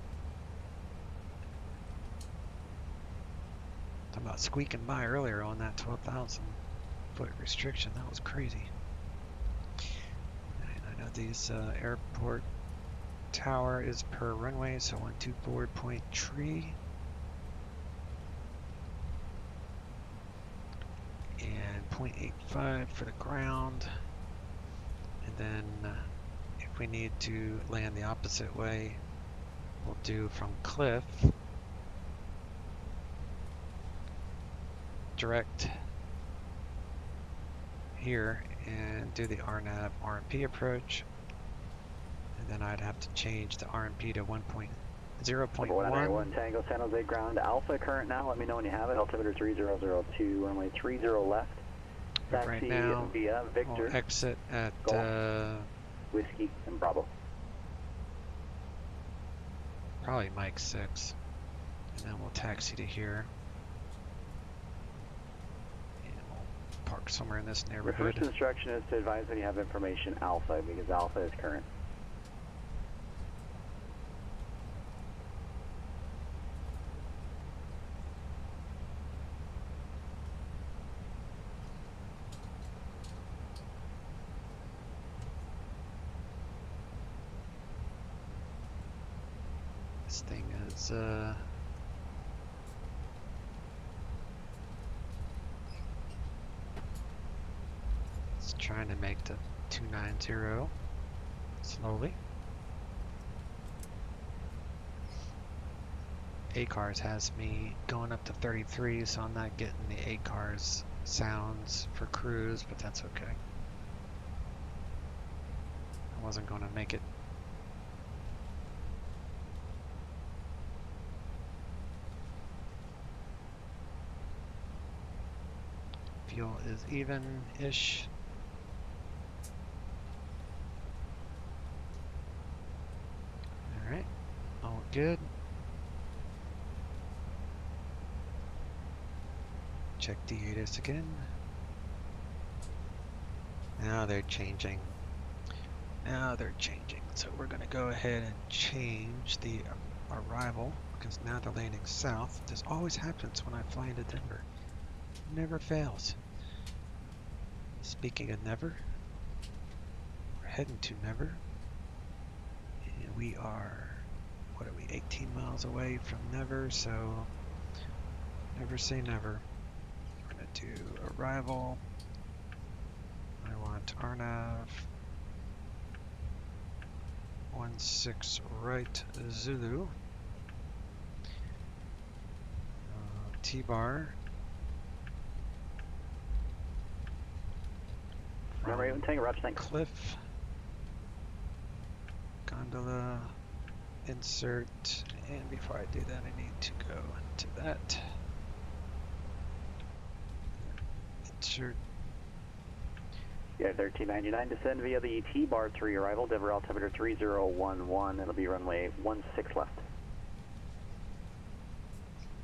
Talking about squeaking by earlier on that 12,000 foot restriction. That was crazy. And I know these airport tower is per runway, so 124.3 and 0.85 for the ground. And then if we need to land the opposite way, we'll do from Cliff direct here and do the RNAV RMP approach. And then I'd have to change the RMP to 1.0.1. 191 Tango, San Jose ground. Alpha current now. Let me know when you have it. Altimeter 3002, runway 30 left. Taxi right now, via Victor. We'll exit at Whiskey and Bravo. Probably Mike 6. And then we'll taxi to here. And we'll park somewhere in this The neighborhood. first instruction is to advise when you have information Alpha, because Alpha is current. This thing is it's trying to make the 290 slowly. ACARS has me going up to 33, so I'm not getting the ACARS sounds for cruise, but that's okay. I wasn't going to make it. Fuel is even-ish. Alright, all good. Check the ATIS again. Now they're changing. Now they're changing. So we're going to go ahead and change the arrival because now they're landing south. This always happens when I fly into Denver. Never fails. Speaking of never, we're heading to never. And we are, what are we, 18 miles away from never, so never say never. We're going to do arrival. I want RNAV 16 right Zulu. T-bar. Remember, even taking Roger, thanks. Cliff. Gondola. Insert. And before I do that, I need to go into that. Insert. Yeah, 1399, descend via the T-bar 3 arrival, Denver altimeter 3011, it'll be runway 16 left.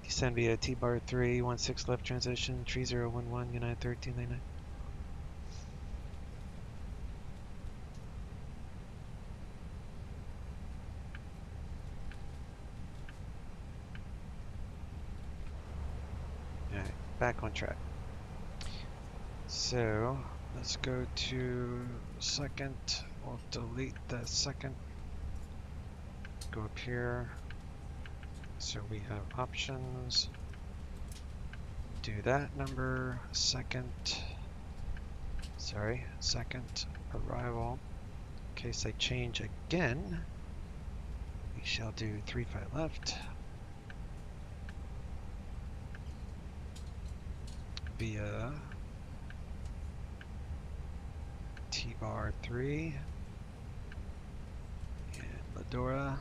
Descend via T-bar 3, 16 left transition, 3011, United 1399. Alright, back on track. So, let's go to second. We'll delete the second. Go up here. So we have options. Do that number. Second arrival. In case I change again, we shall do 35 left. Via T-bar 3 and Ladora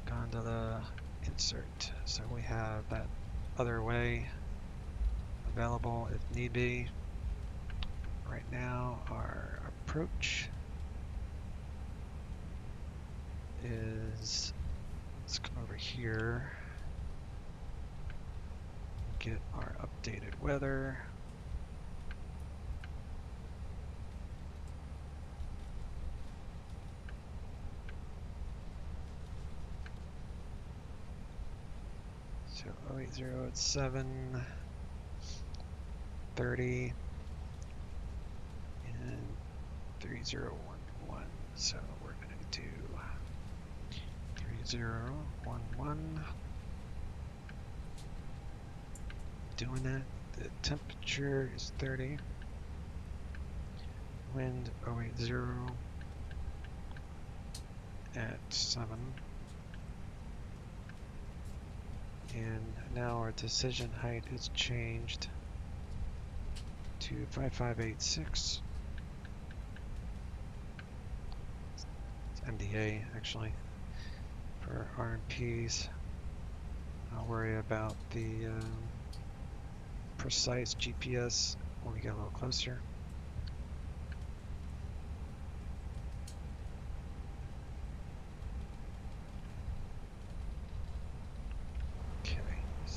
Gondola insert. So we have that other way available if need be. Right now our approach is, let's come over here, get our updated weather. So 080 at 7, 30, and 3011. So we're going to do 3011. Doing that. The temperature is 30. Wind 080 at 7. And now our decision height is changed to 5586. It's MDA actually for RMPs. I'll worry about the precise GPS when we get a little closer.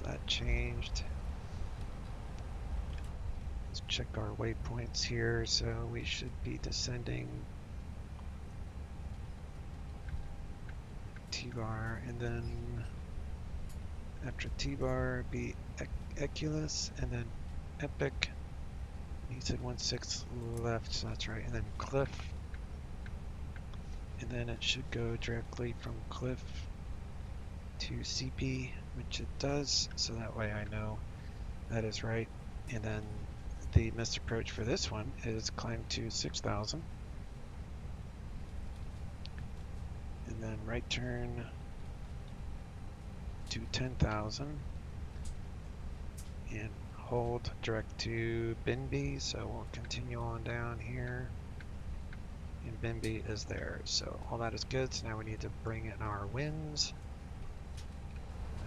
That changed. Let's check our waypoints here. So we should be descending T-bar, and then after T-bar be Eculus, and then Epic. He said 16 left, so that's right. And then Cliff, and then it should go directly from Cliff to CP, which it does, so that way I know that is right. And then the missed approach for this one is climb to 6,000, and then right turn to 10,000, and hold direct to Binby, so we'll continue on down here. And Binby is there, so all that is good. So now we need to bring in our winds.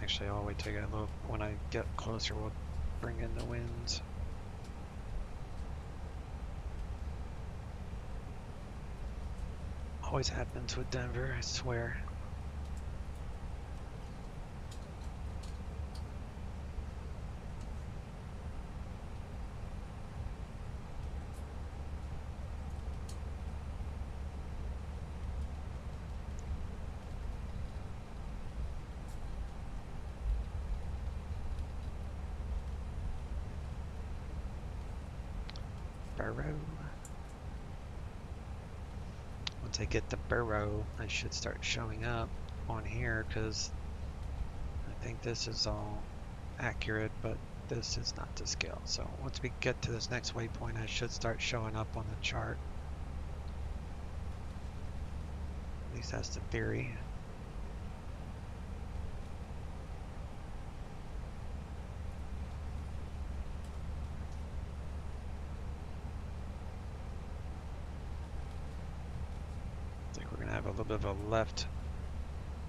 Actually, I'll wait till I get a little, when I get closer, we'll bring in the winds. Always happens with Denver, I swear. Burrow. Once I get the burrow, I should start showing up on here because I think this is all accurate, but this is not to scale. So once we get to this next waypoint, I should start showing up on the chart. At least that's the theory. Have a little bit of a left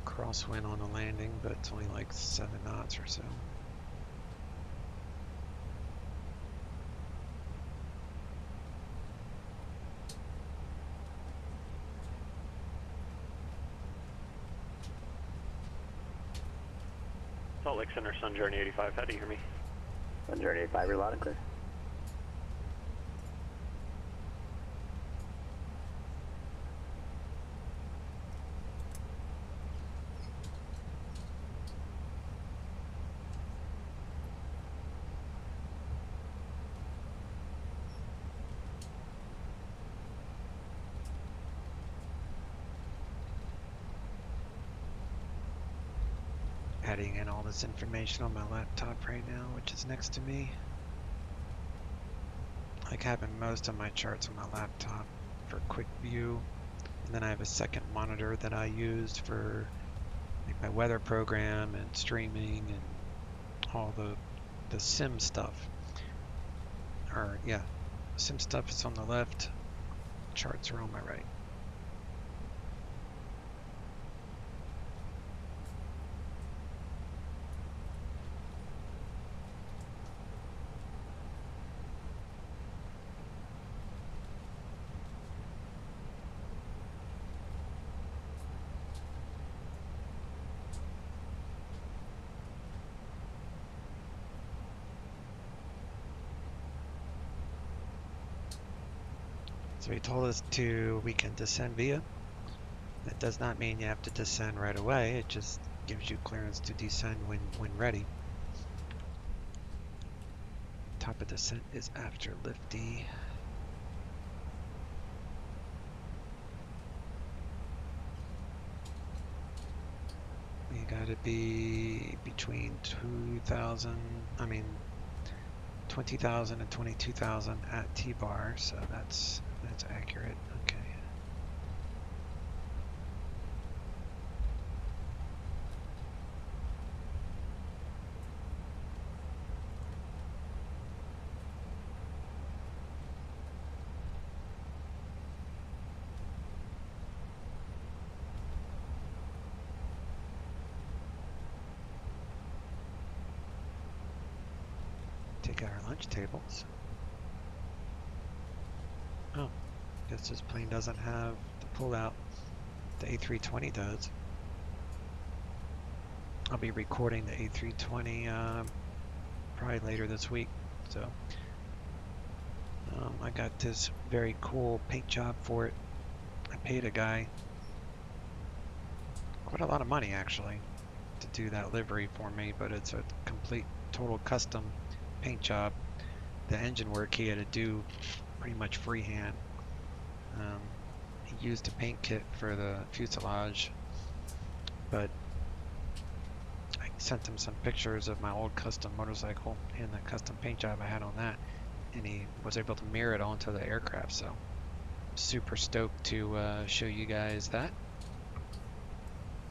crosswind on the landing, but it's only like 7 knots or so. Salt Lake Center, Sun Journey 85, how do you hear me? Sun Journey 85, you're loud and clear. Adding in all this information on my laptop right now, which is next to me. I like having most of my charts on my laptop for quick view, and then I have a second monitor that I used for like my weather program and streaming and all the sim stuff. Or yeah, sim stuff is on the left, charts are on my right. So he told us we can descend via. That does not mean you have to descend right away. It just gives you clearance to descend when ready. Top of descent is after lifty. We gotta be between 20,000 and 22,000 at T-bar, so that's accurate. Okay. Take out our lunch tables. Oh, guess this plane doesn't have the pull-out. The A320 does. I'll be recording the A320 probably later this week. So I got this very cool paint job for it. I paid a guy quite a lot of money actually to do that livery for me, but it's a complete total custom paint job. The engine work he had to do pretty much freehand. He used a paint kit for the fuselage, but I sent him some pictures of my old custom motorcycle and the custom paint job I had on that, and he was able to mirror it onto the aircraft. So super stoked to show you guys that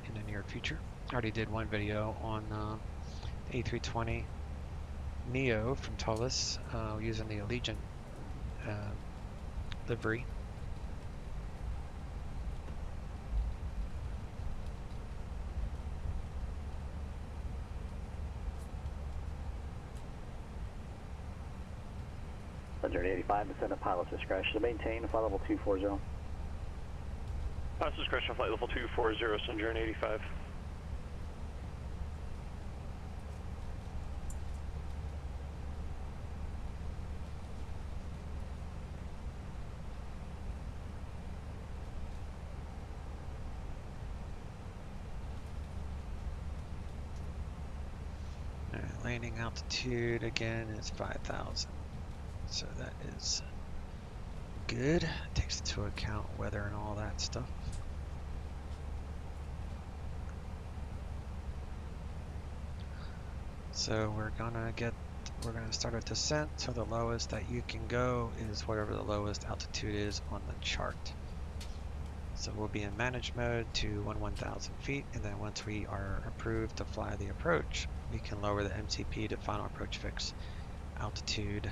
in the near future. I already did one video on A320 Neo from Toliss, using the Allegiant livery. Journey 85, descend at pilot's discretion. Maintain flight level 240. Pilot's discretion, flight level 240, Sun Journey 85. Alright, landing altitude again is 5,000. So that is good. Takes into account weather and all that stuff. So we're gonna start a descent. So the lowest that you can go is whatever the lowest altitude is on the chart. So we'll be in manage mode to 1,000 feet, and then once we are approved to fly the approach, we can lower the MCP to final approach fix altitude,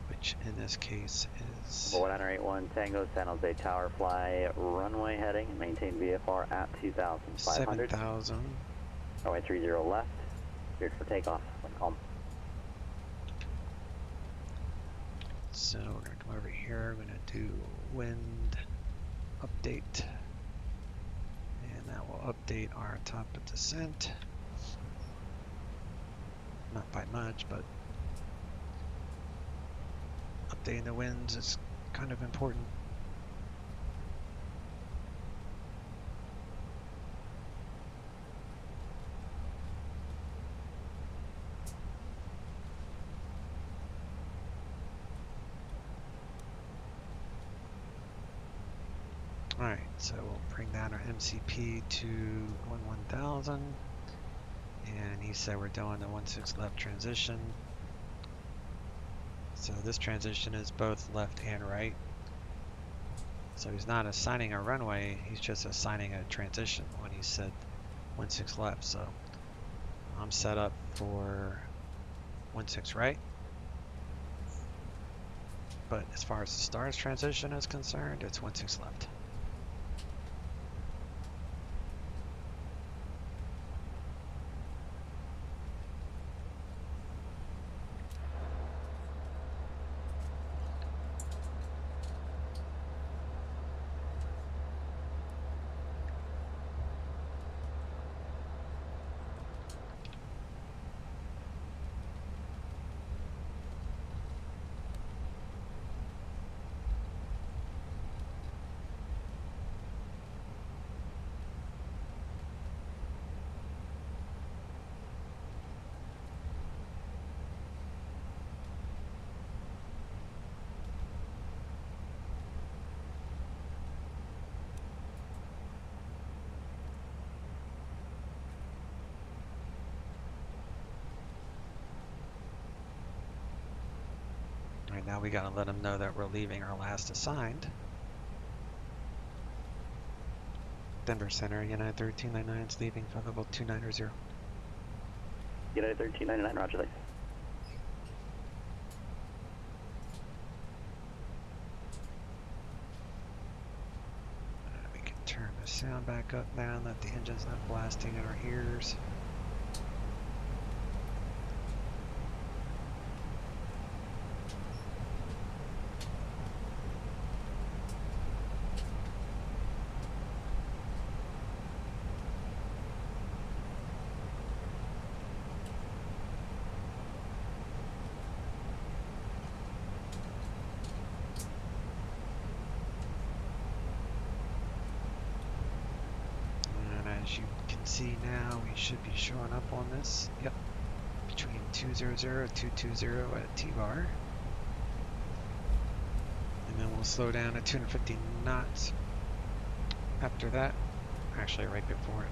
which in this case is 1981 Tango San Jose Tower, fly runway heading, maintain VFR at 2,500. 7,000. Runway 30 left, cleared for takeoff, when calm. So we're gonna come over here, we're gonna do wind update, and that will update our top of descent. Not by much, but updating the winds is kind of important. Alright, so we'll bring down our MCP to 1,000, and he said we're doing the 16 left transition. So this transition is both left and right. So he's not assigning a runway, he's just assigning a transition when he said 16 left. So I'm set up for 16 right. But as far as the stars transition is concerned, it's 16 left. Alright, now we gotta let them know that we're leaving our last assigned. Denver Center, United 1399 is leaving for level 290. United 1399, roger that. We can turn the sound back up now, let the engine's not blasting in our ears. As you can see now, we should be showing up on this. Yep, between 200 and 220 at T-bar. And then we'll slow down to 250 knots after that. Actually, right before it.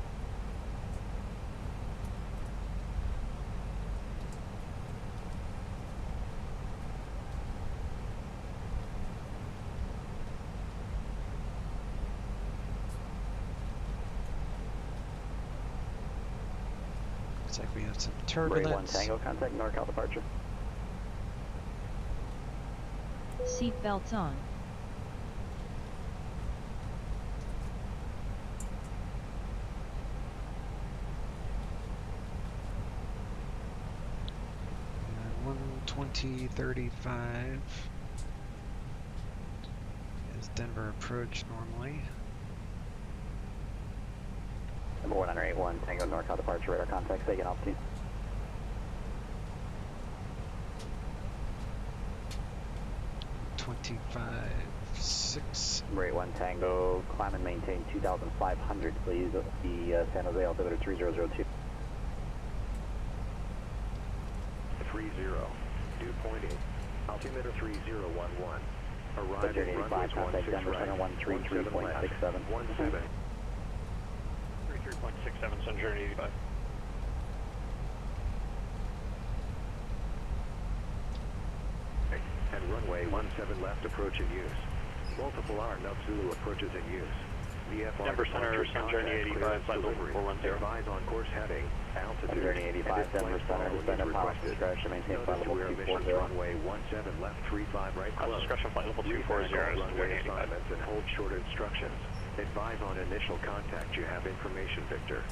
Looks like we have some Ray 1 turbulence. Tango, contact NorCal departure. Seat belts on. And 120.35 is Denver approach normally. Number 1981 Tango NorCal departure, radar contact, taking altitude. 25.6. Ray 1 Tango, climb and maintain 2,500, please. The San Jose altimeter 3002. 30, dew point 8, altimeter 3011. Arrive in runways 16 right, 17 left, 17. 33.67, Sun Journey 85. And runway 17 left approach in use. Multiple RNUP Zulu approaches in use. VFR Denver Center, Sun Journey 85, flight level 410. Advise on course heading, altitude. Sun Journey 85, Denver Center, descend at pilot discretion, maintain flight level 240. Runway 17 left, 35 right close. Discretion flight level 240, Sun Journey 85. And hold short instructions. Advise on initial contact. You have information, Victor.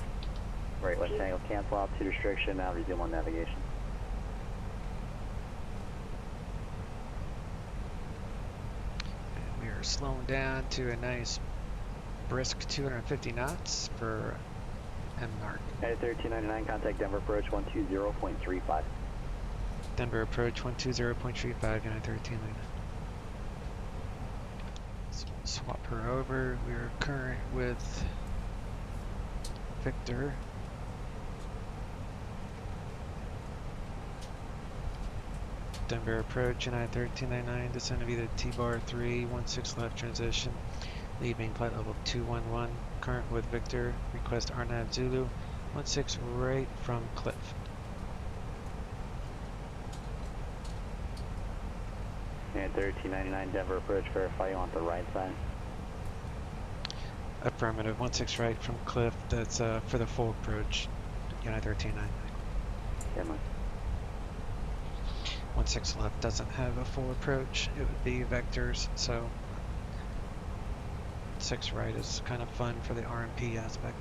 Right, West Tango, cancel altitude restriction, now resume on navigation. And we are slowing down to a nice brisk 250 knots for MNARC. United 1399, contact Denver approach 120.35. Denver approach 120.35, United 1399. So we'll swap her over. We are current with Victor. Denver approach, United 1399, descend of either T-bar 3, 16 left transition, leaving flight level 211, current with Victor, request RNAV Zulu, 16 right from Cliff. United 1399, Denver approach, verify you on the right side. Affirmative, 16 right from Cliff, that's for the full approach, United 1399. Yeah, man. 16 left doesn't have a full approach, it would be vectors, so 6 right is kind of fun for the RMP aspect.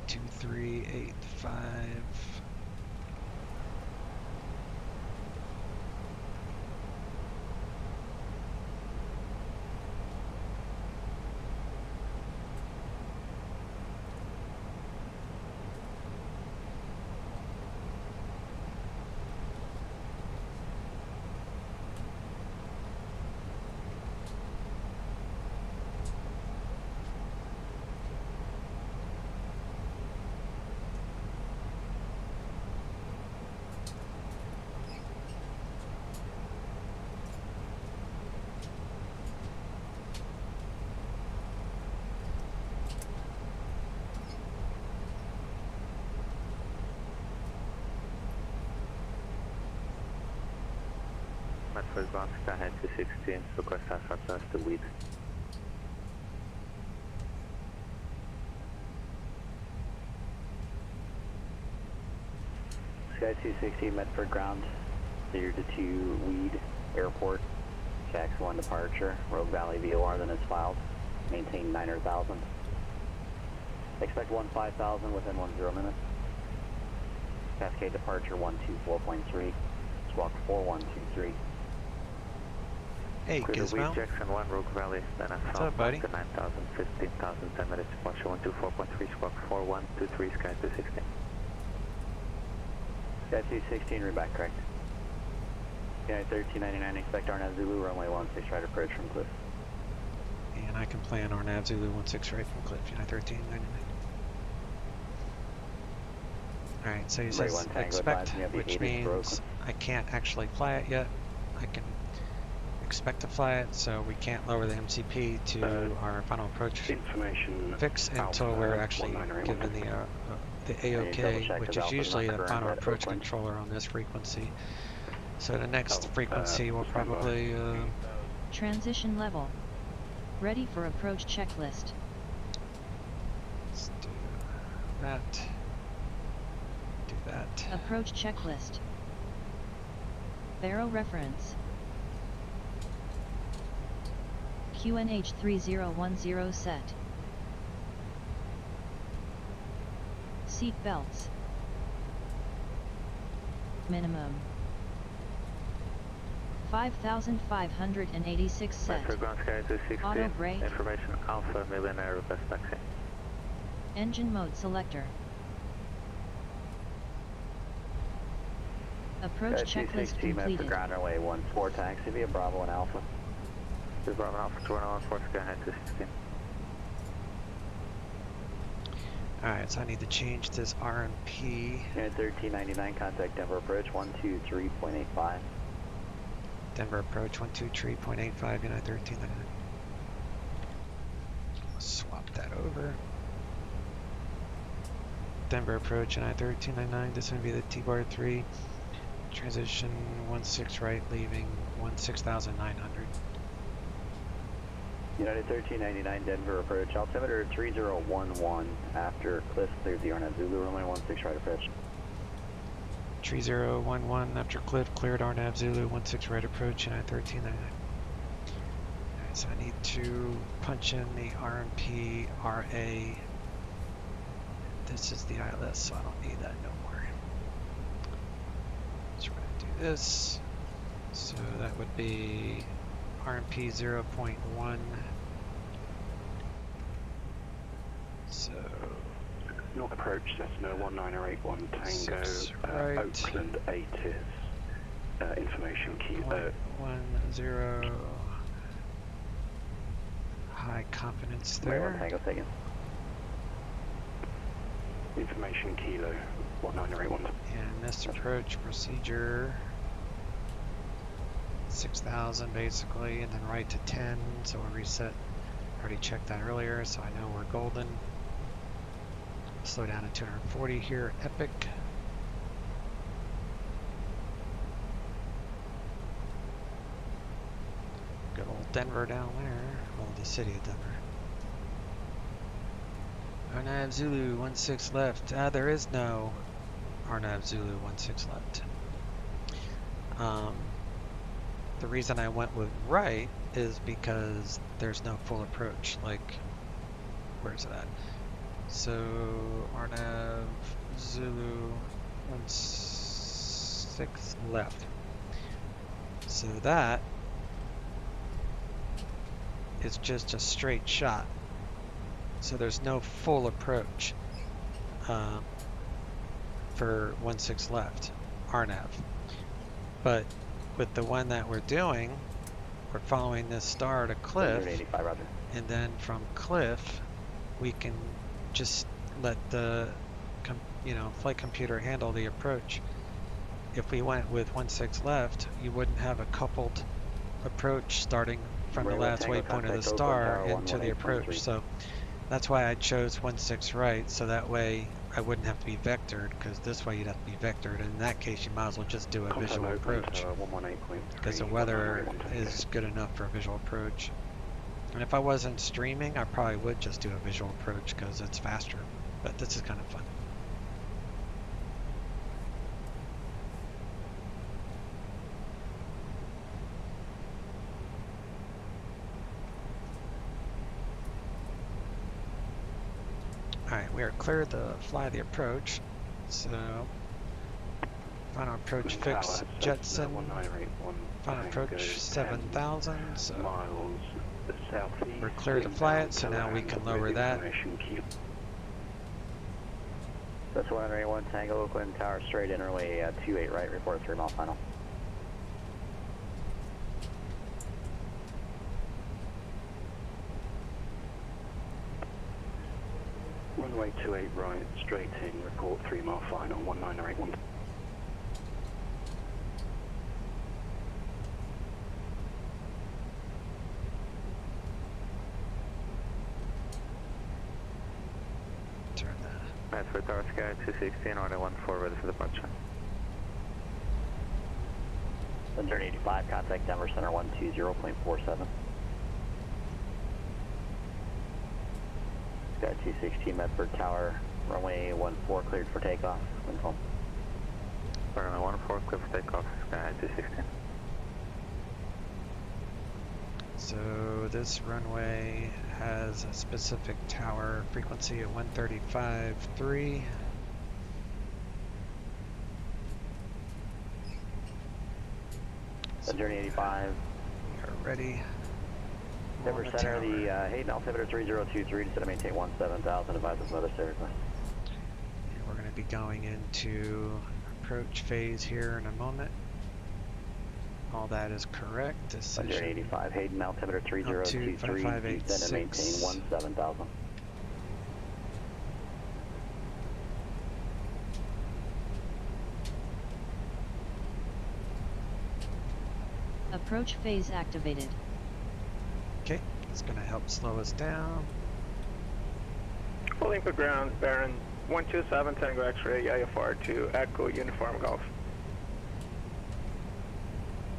Two, 3, 8, 5. First bounce, ahead to 16, request Alpha plus to lead. Sky 216, Medford ground, 0 to 2 lead, airport, Jax 1 departure, Rogue Valley VOR, then is filed, maintain 9,000. Expect 15,000 within 10 minutes. Cascade departure 124.3, squawk 4123. Hey, Gizmo. Jackson 1, Rogue Valley, then what's up, buddy? 9,000, 15,000, 10 minutes, departure 124.3, squawk 4123, Sky 216. Sky 216, read back correct. United 1399, expect RNAV Zulu, runway 16 right approach from Cliff. And I can plan RNAV Zulu 16 right from Cliff, United 1399. Alright, so he says expect, which means I can't actually fly it yet. I can expect to fly it, so we can't lower the MCP to our final approach fix until we're actually given the AOK, which is usually the final approach controller on this frequency. So the next frequency will probably... Transition level. Ready for approach checklist. Let's do that. Do that. Approach checklist. Baro reference. QNH 3010 set. Seat belts. Minimum 5,586 set. Ground Sky 216, Auto brake. information Alpha Millionaire request taxi. Engine mode selector. Approach checklist completed. Ground runway 14 taxi via Bravo and Alpha. This is Bravo and Alpha 214 Sky 216. Alright, so I need to change this RMP. Unit 1399, contact Denver approach 123.85. Denver approach 123.85, Unit 1399. Swap that over. Denver approach Unit 1399, this is going to be the T-bar 3. Transition 16 right, leaving 16,900. United 1399, Denver approach, altimeter 3011, after Cliff cleared the RNAV Zulu, runway 16 right approach. 3011, after Cliff cleared RNAV Zulu, 16 right approach, United 1399. Alright, so I need to punch in the RMP, RA. This is the ILS, so I don't need that no more. So we're going to do this. So that would be RMP 0.1. So North approach, Cessna 19081 Tango, right. Oakland 8 is information key. 110. High confidence there. Tango taken. Information kilo 19081. And this approach procedure 6,000 basically, and then right to 10, so we'll reset. Already checked that earlier, so I know we're golden. Slow down to 240 here, Epic. Good old Denver down there, well, the city of Denver. RNAV Zulu 16 left. There is no RNAV Zulu 16 left. The reason I went with right is because there's no full approach. Like, where's it at? So RNAV Zulu 16 left. So that is just a straight shot. So there's no full approach for 16 left, RNAV. But with the one that we're doing, we're following this star to Cliff, and then from Cliff, we can just let the flight computer handle the approach. If we went with 16 left, you wouldn't have a coupled approach starting from the last waypoint of the star into the approach. So that's why I chose 16 right, so that way I wouldn't have to be vectored, because this way you'd have to be vectored. In that case, you might as well just do a visual approach, because the weather is good enough for a visual approach. And if I wasn't streaming, I probably would just do a visual approach, because it's faster. But this is kind of fun. Alright, we are cleared to fly the approach. So, final approach fix Jetson. Final approach 7,000. So, we're clear to fly it, so now we can lower that. That's 181 Tango, Oakland Tower straight in, runway 28 right, report 3 mile final. Runway 28 right, straight in, report 3 mile final, 19081. Turn that. That's for Tower Sky 216, order 14, ready for departure. Center 85, contact Denver Center 120.47. Sky 216, Medford Tower, runway 14 cleared for takeoff. Wind home. Runway 14 cleared for takeoff, Sky 216. So this runway has a specific tower frequency at 135.3. Journey 85. We are ready. Denver Center, the Hayden altimeter 3023, descend to maintain 17,000, advise of weather service. And we're going to be going into approach phase here in a moment. All that is correct. Decision. Journey 85, Hayden altimeter 3023, descend to maintain 17,000. Approach phase activated. Okay, it's going to help slow us down. Olympia ground, Baron 127 Tango X-ray, IFR to Echo Uniform Golf.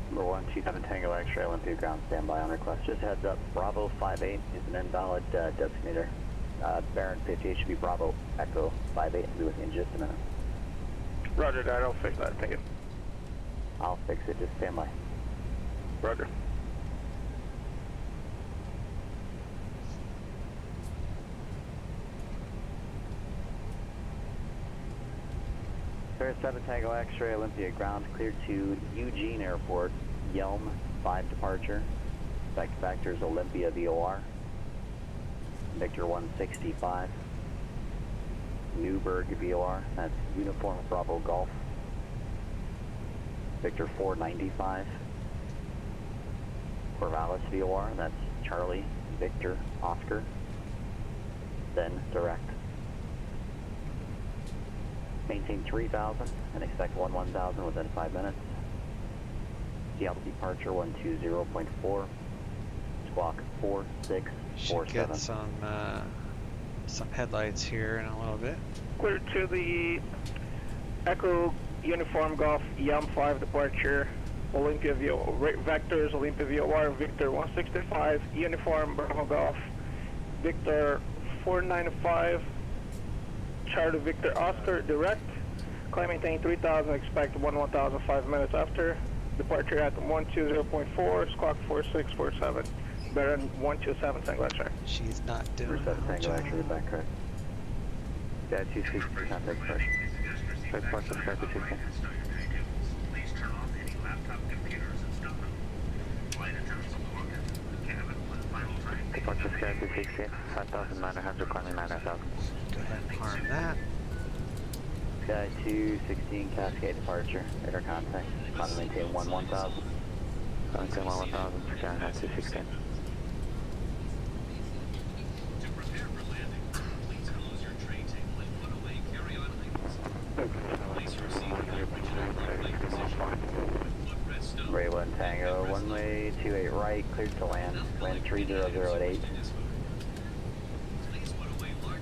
Number 127 Tango X-ray, Olympia ground, standby on request. Just heads up, Bravo 58 is an invalid designator. Baron 58 should be Bravo Echo 58, will be with you in just a minute. Roger that, I'll fix that, thank you. I'll fix it, just stand by. Roger. Paris 7 Tango X-ray, Olympia ground, cleared to Eugene Airport, Yelm 5 departure. Spec factors Olympia VOR, Victor 165, Newburgh VOR, that's Uniform Bravo Golf, Victor 495, Corvallis VOR, that's Charlie Victor Oscar, then direct. Maintain 3,000 and expect 1,000 within 5 minutes. Seattle departure 120.4, squawk 4647. Should get some headlights here in a little bit. Clear to the Echo Uniform Golf Yelm 5 departure, Olympia Vectors, Olympia VOR, Victor 165, Uniform Bravo Golf, Victor 495, Charlie Victor Oscar, direct. Climb maintain 3,000, expect 1,000 5 minutes after. Departure at 120.4, squawk 4647. Baron 127, Tango X-ray. She's not doing it. Tango X-ray, back correct. Sky 260, contact correction. Departure Sky 260. Please turn off any laptop computers and stop them. Flight attendants will log into the cabin when final time. Departure Sky 260, 5,900, climbing 9,000. Go ahead and arm that. Sky 216, Cascade departure, radar contact, climb maintain 1,000. Maintain 1,000, Sky 216. To prepare for landing, please close your tray table and put away carry-on items. Place your seat in the original upright position. Footrest stop. Ray 1 Tango, runway 28 right, cleared to land, wind 300 at 8.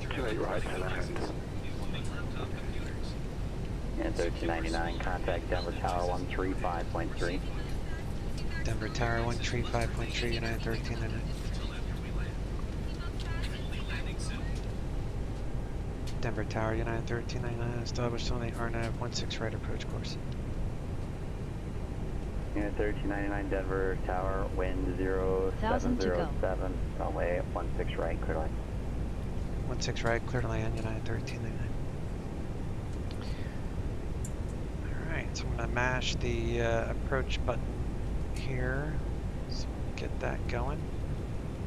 28 right to land. And 1399, contact Denver Tower 135.3. Denver Tower 135.3, United 1399. Denver Tower, United 1399, established on the RNAV 16 right approach course. Unit 1399, Denver Tower, wind 0707, runway 16 right, clear line. 16 right, clear to land, United 1399. Alright, so I'm going to mash the approach button here, so get that going.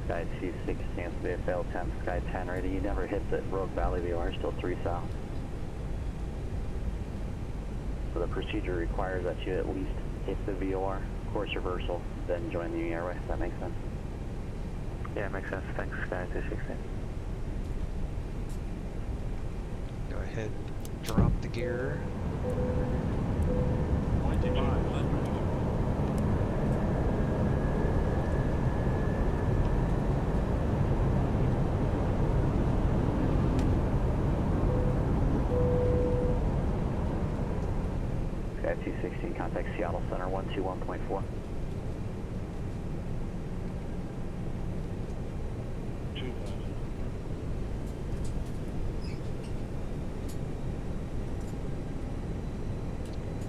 Sky 26 seems to be a failed temp, Sky 10 ready, you never hit the Rogue Valley VOR, still 3 south. So the procedure requires that you at least hit the VOR, course reversal, then join the airway, if that makes sense. Yeah, makes sense, thanks, Sky 216. Go ahead, drop the gear. Sky 216, contact Seattle Center 121.4.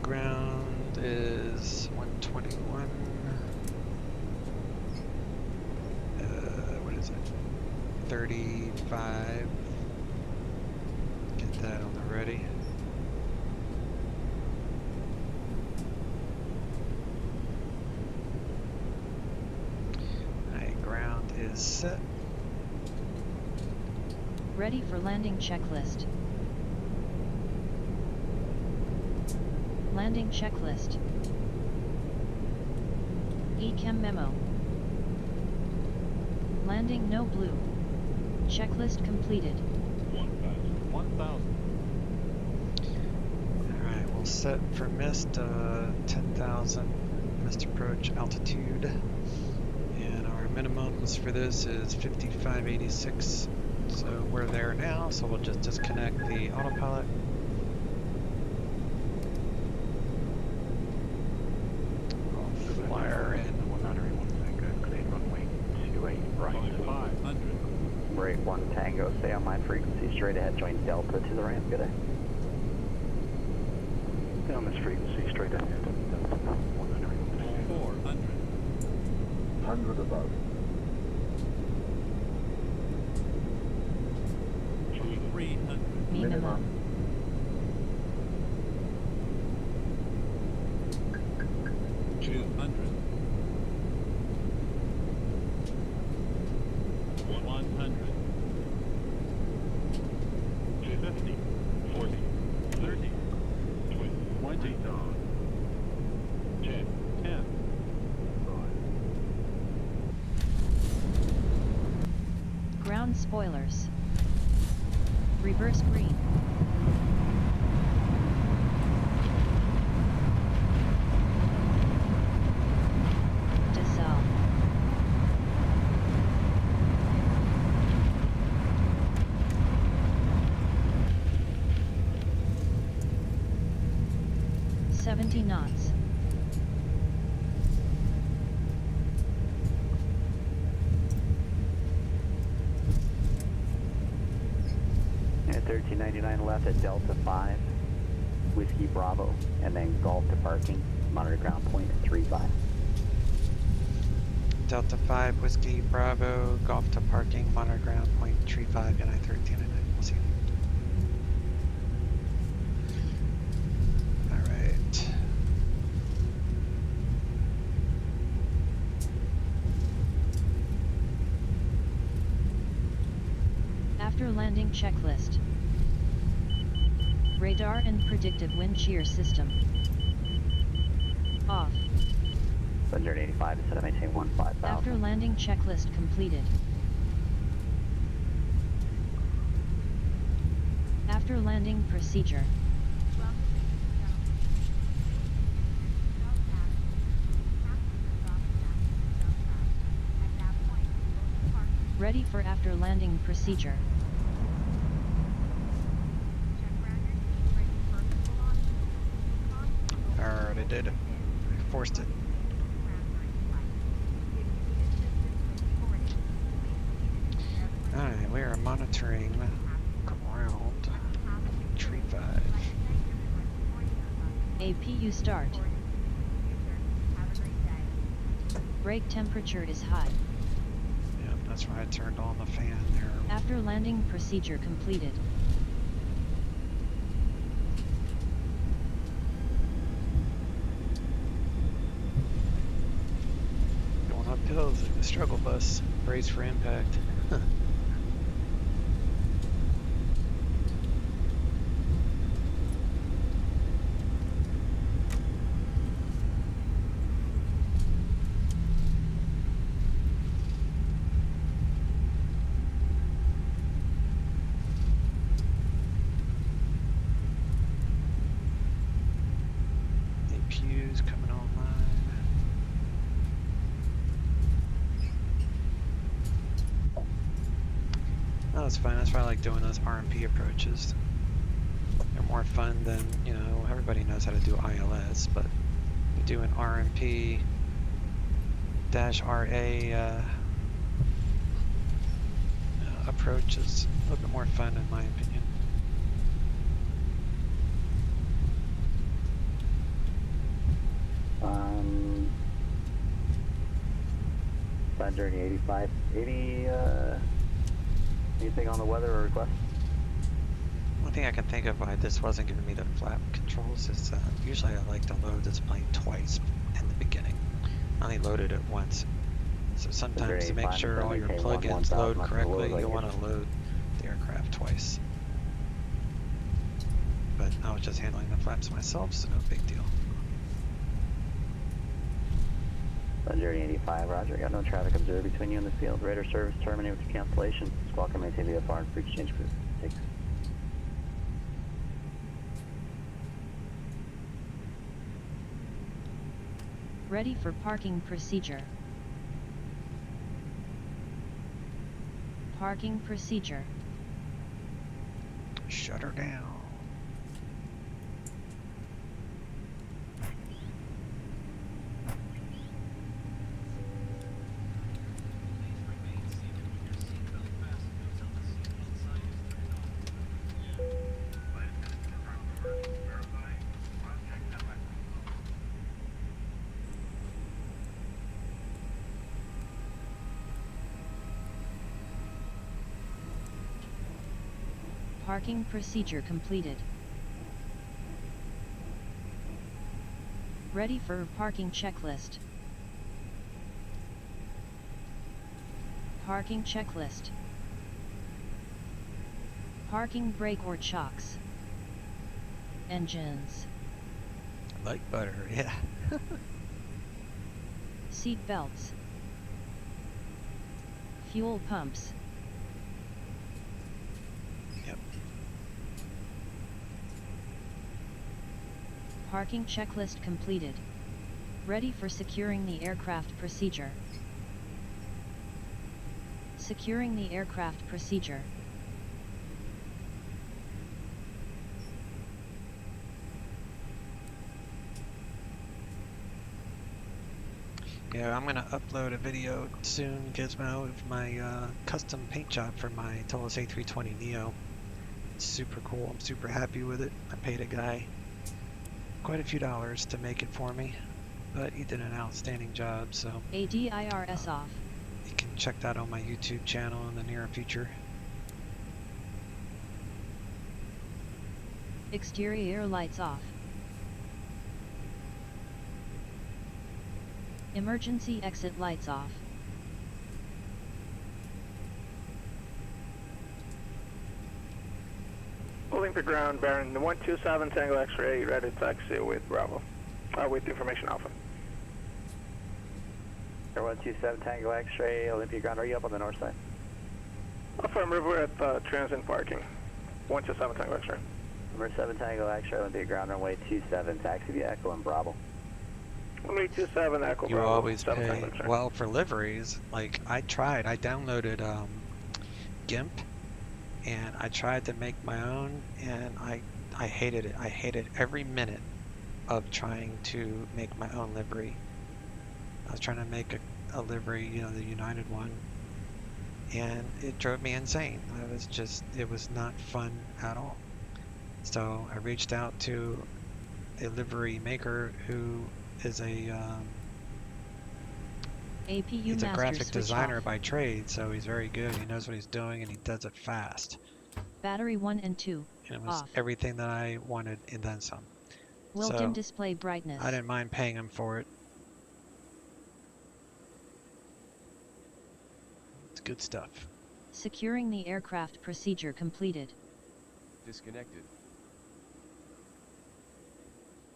Ground is 121. What is it? 35. Get that on the ready. Alright, ground is set. Ready for landing checklist. Landing checklist. EChem memo. Landing no blue. Checklist completed. 1,000. Alright, we'll set for mist 10,000 mist approach altitude. And our minimums for this is 5586. So we're there now, so we'll just disconnect the autopilot. Flyer in 191 Tango, clear runway 28 right. 500. Rate 1 Tango, stay on my frequency, straight ahead, join Delta to the ramp, good day. Stay on this frequency, straight ahead, Delta 191. 400. 100 above. 300. Minimum. Ground spoilers. Reverse green. Decel. $70 knots. At 1399 left at Delta 5, Whiskey Bravo, and then Golf to parking, monitor ground point 35. Delta 5, Whiskey Bravo, Golf to parking, monitor ground point 35, and I-1399. We'll see you. Alright. After landing checklist. Radar and predictive wind shear system. Off. 185 instead of maintain 15,000. After landing checklist completed. After landing procedure. Ready for after landing procedure. Alright, I did. I forced it. Alright, we are monitoring ground 35. APU start. Brake temperature is high. Yep, that's why I turned on the fan there. After landing procedure completed. Going up hills like the struggle bus. Brace for impact. APU's coming online. Oh, that's fine. That's why I like doing those RMP approaches. They're more fun than, you know, everybody knows how to do ILS, but you do an RMP -RA approach is a little bit more fun in my opinion. Side journey 85. Anything on the weather or request? One thing I can think of why this wasn't giving me the flap controls is usually I like to load this plane twice in the beginning. I only loaded it once. So sometimes to make sure all your plugins load correctly, you'll want to load the aircraft twice. But I was just handling the flaps myself, so no big deal. Journey 85, roger. Got no traffic observed between you and the field. Radar service terminated with cancellation. Squawk and maintain VFR and free exchange cruise. Thanks. Ready for parking procedure. Parking procedure. Shut her down. Parking procedure completed. Ready for parking checklist. Parking checklist. Parking brake or chocks. Engines. Like butter, yeah. Seat belts. Fuel pumps. Yep. Parking checklist completed. Ready for securing the aircraft procedure. Securing the aircraft procedure. Yeah, I'm gonna upload a video soon, Gizmo, of my custom paint job for my Toliss A320 Neo. It's super cool. I'm super happy with it. I paid a guy quite a few dollars to make it for me, but he did an outstanding job. So ADIRS off. You can check that on my YouTube channel in the near future. Exterior lights off. Emergency exit lights off. Olympic ground, bearing 127 Tango X-ray, ready to taxi with Bravo. With information Alpha. Air 127 Tango X-ray, Olympia ground. Are you up on the north side? Affirmative, we're at transit parking. 127 Tango X-ray. Number 7 Tango X-ray, Olympia ground, runway 27, taxi via Echo and Bravo. Runway 27 Echo You Bravo. always pay well for liveries. Like I downloaded GIMP, and I tried to make my own, and I hated it. I hated every minute of trying to make my own livery. I was trying to make a livery, you know, the United one, and it drove me insane. It was not fun at all. So I reached out to a livery maker who is he's a graphic designer by trade, so he's very good. He knows what he's doing, and he does it fast. Battery 1 and 2 And it was off. everything that I wanted and then some. Will dim display brightness. I didn't mind paying him for it. It's good stuff. Securing the aircraft procedure completed. Disconnected.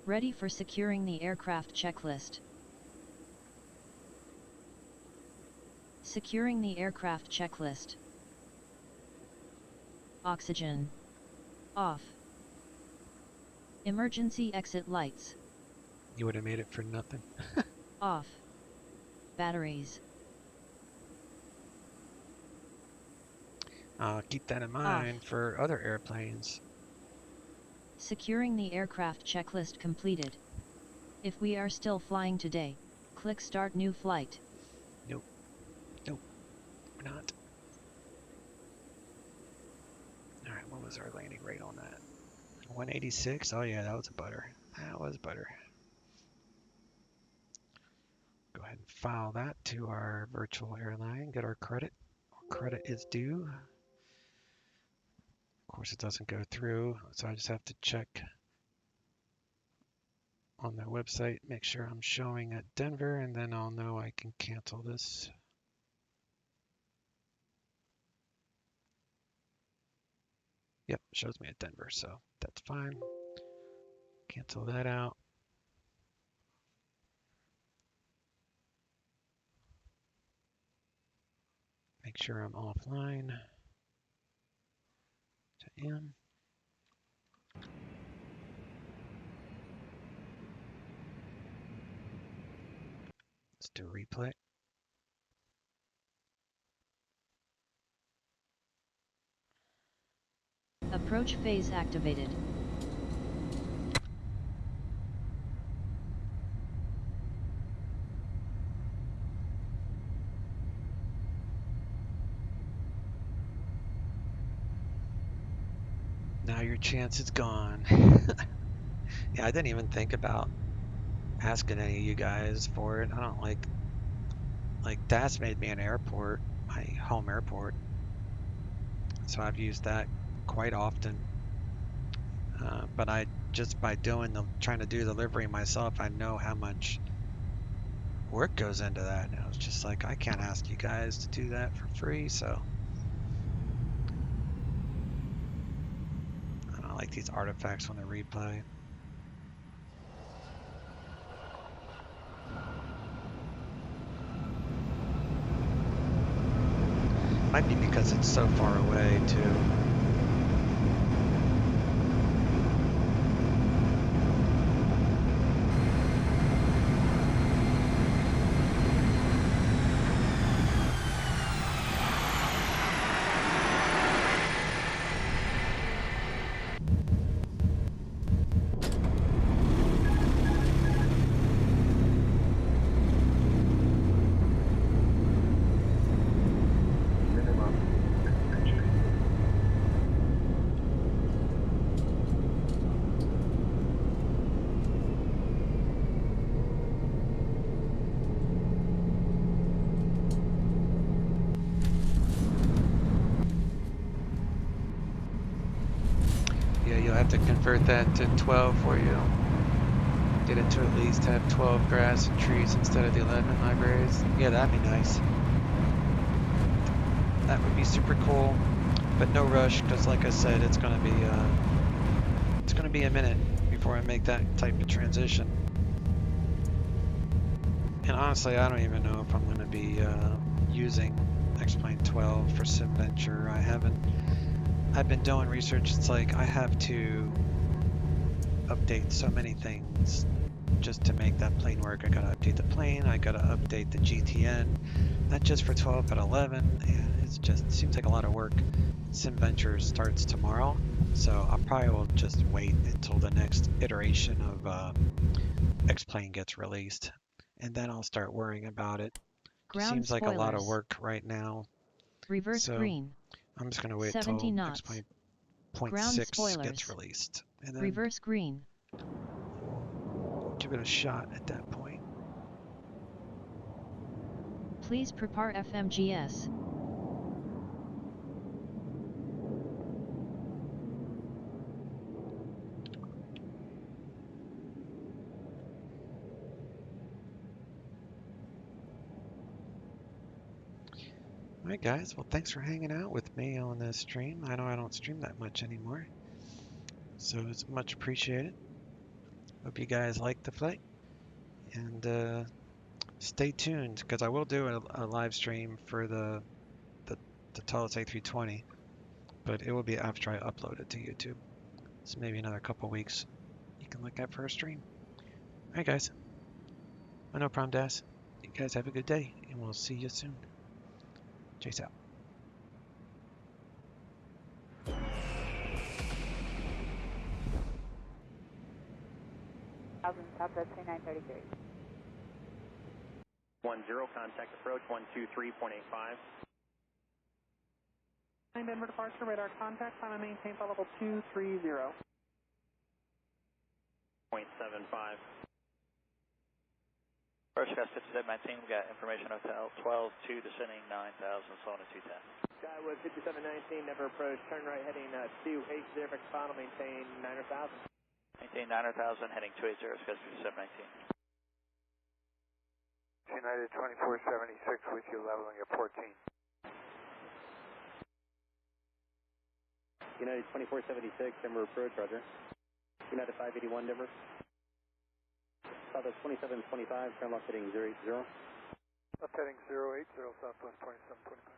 Ready for securing the aircraft checklist. Securing the aircraft checklist. Oxygen off. Emergency exit lights You would have made it for nothing. off. Batteries Keep that in mind for other airplanes. Securing the aircraft checklist completed. If we are still flying today, click Start New Flight. Nope. Nope. We're not. Alright, what was our landing rate on that? 186? Oh yeah, that was a butter. That was butter. Go ahead and file that to our virtual airline, get our credit. Credit is due. Of course, it doesn't go through, so I just have to check on their website, make sure I'm showing at Denver, and then I'll know I can cancel this. Yep, shows me at Denver, so that's fine. Cancel that out. Make sure I'm offline. To M. Let's do replay. Approach phase activated. Now your chance is gone. Yeah, I didn't even think about asking any of you guys for it. I don't like DAS made me an airport, my home airport. So I've used that quite often. But I just by trying to do delivery myself, I know how much work goes into that. And I was just like, I can't ask you guys to do that for free. So I don't like these artifacts on the replay. Might be because it's so far away too. To convert that to 12 for you. Get it to at least have 12 grass and trees instead of the 11 libraries. Yeah, that'd be nice. That would be super cool, but no rush because, like I said, it's gonna be a minute before I make that type of transition. And honestly, I don't even know if I'm gonna be using X-Plane 12 for SimVenture. I've been doing research. It's like I have to update so many things just to make that plane work. I gotta update the plane, I gotta update the GTN, not just for 12 but 11, and it seems like a lot of work. SimVenture starts tomorrow, so I probably will just wait until the next iteration of X-Plane gets released, and then I'll start worrying about it. It seems like a lot of work right now. Reverse green. I'm just going to wait till X-Plane 0.6 gets released. And then reverse green. Give it a shot at that point. Please prepare FMGS. Alright guys, well thanks for hanging out with me on this stream. I know I don't stream that much anymore, so it's much appreciated. Hope you guys like the flight, and stay tuned because I will do a live stream for the Toliss A320, but it will be after I upload it to YouTube. So maybe another couple weeks you can look at for a stream. Alright guys, no problem, Das. You guys have a good day, and we'll see you soon. Chase out. Top, that's 2933. 10, contact approach 123.85. Denver departure, radar contact, climb and maintain flight level 230. 0.75. First Sky 5719, we got information hotel 12-2 descending 9,000, Solana 210. Skywood 5719, never approach, turn right heading 280, fix final, maintain 9,000. Maintain 9,000, heading 280, Sky 5719. United 2476 with you, leveling at 14. United 2476, Denver approach, roger. United 581, Denver. Southwest 2725, turn left heading 080. Left heading 080, Southwest 2725.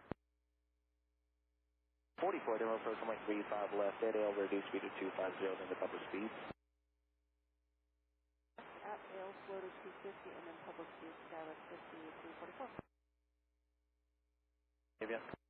44, Denver approach 135 left, dead AL, reduce speed to 250, then the public speed. At AL, slow to 250, and then public speed, Skywest 5344. Give ya.